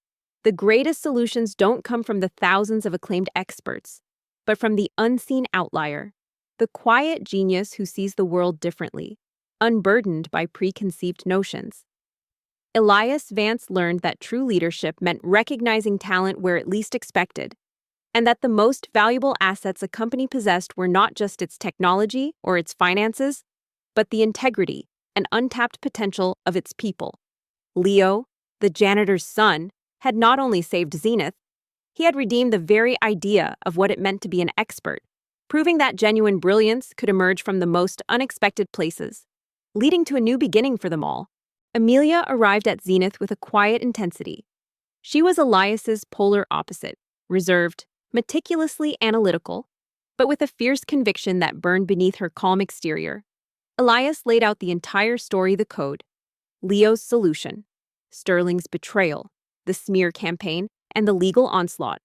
the greatest solutions don't come from the thousands of acclaimed experts, but from the unseen outlier, the quiet genius who sees the world differently, unburdened by preconceived notions. Elias Vance learned that true leadership meant recognizing talent where it least expected, and that the most valuable assets a company possessed were not just its technology or its finances, but the integrity and untapped potential of its people. Leo, the janitor's son, had not only saved Zenith, he had redeemed the very idea of what it meant to be an expert, proving that genuine brilliance could emerge from the most unexpected places, leading to a new beginning for them all. Amelia arrived at Zenith with a quiet intensity. She was Elias's polar opposite, reserved, meticulously analytical, but with a fierce conviction that burned beneath her calm exterior. Elias laid out the entire story, the code, Leo's solution, Sterling's betrayal, the smear campaign, and the legal onslaught.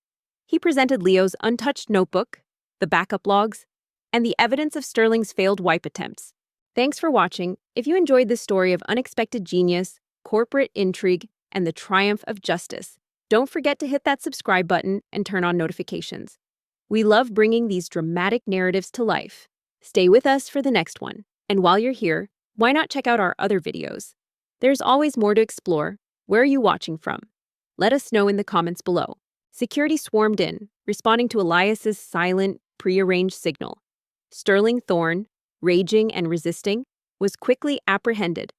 He presented Leo's untouched notebook, the backup logs, and the evidence of Sterling's failed wipe attempts. Thanks for watching. If you enjoyed this story of unexpected genius, corporate intrigue, and the triumph of justice, don't forget to hit that subscribe button and turn on notifications. We love bringing these dramatic narratives to life. Stay with us for the next one. And while you're here, why not check out our other videos? There's always more to explore. Where are you watching from? Let us know in the comments below. Security swarmed in, responding to Elias's silent, prearranged signal. Sterling Thorne, raging and resisting, was quickly apprehended.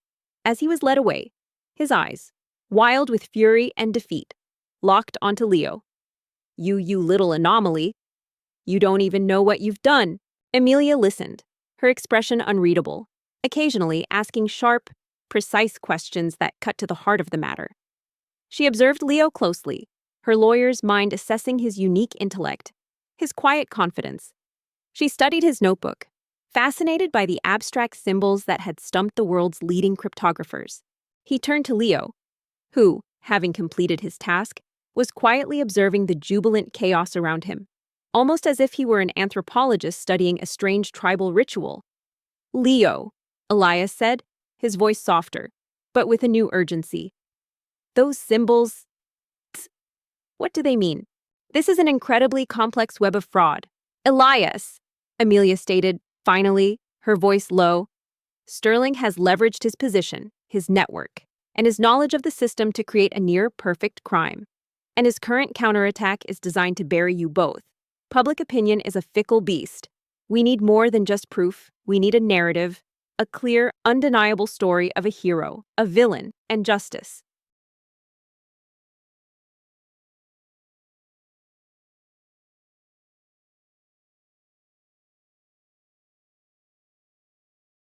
As he was led away, his eyes, wild with fury and defeat, locked onto Leo. You little anomaly. You don't even know what you've done." Amelia listened, her expression unreadable, occasionally asking sharp, precise questions that cut to the heart of the matter. She observed Leo closely, her lawyer's mind assessing his unique intellect, his quiet confidence. She studied his notebook, fascinated by the abstract symbols that had stumped the world's leading cryptographers. He turned to Leo, who, having completed his task, was quietly observing the jubilant chaos around him, almost as if he were an anthropologist studying a strange tribal ritual. "Leo," Elias said, his voice softer, but with a new urgency. "Those symbols, what do they mean? This is an incredibly complex web of fraud." "Elias," Amelia stated, finally, her voice low, "Sterling has leveraged his position, his network, and his knowledge of the system to create a near-perfect crime. And his current counterattack is designed to bury you both. Public opinion is a fickle beast. We need more than just proof. We need a narrative, a clear, undeniable story of a hero, a villain, and justice."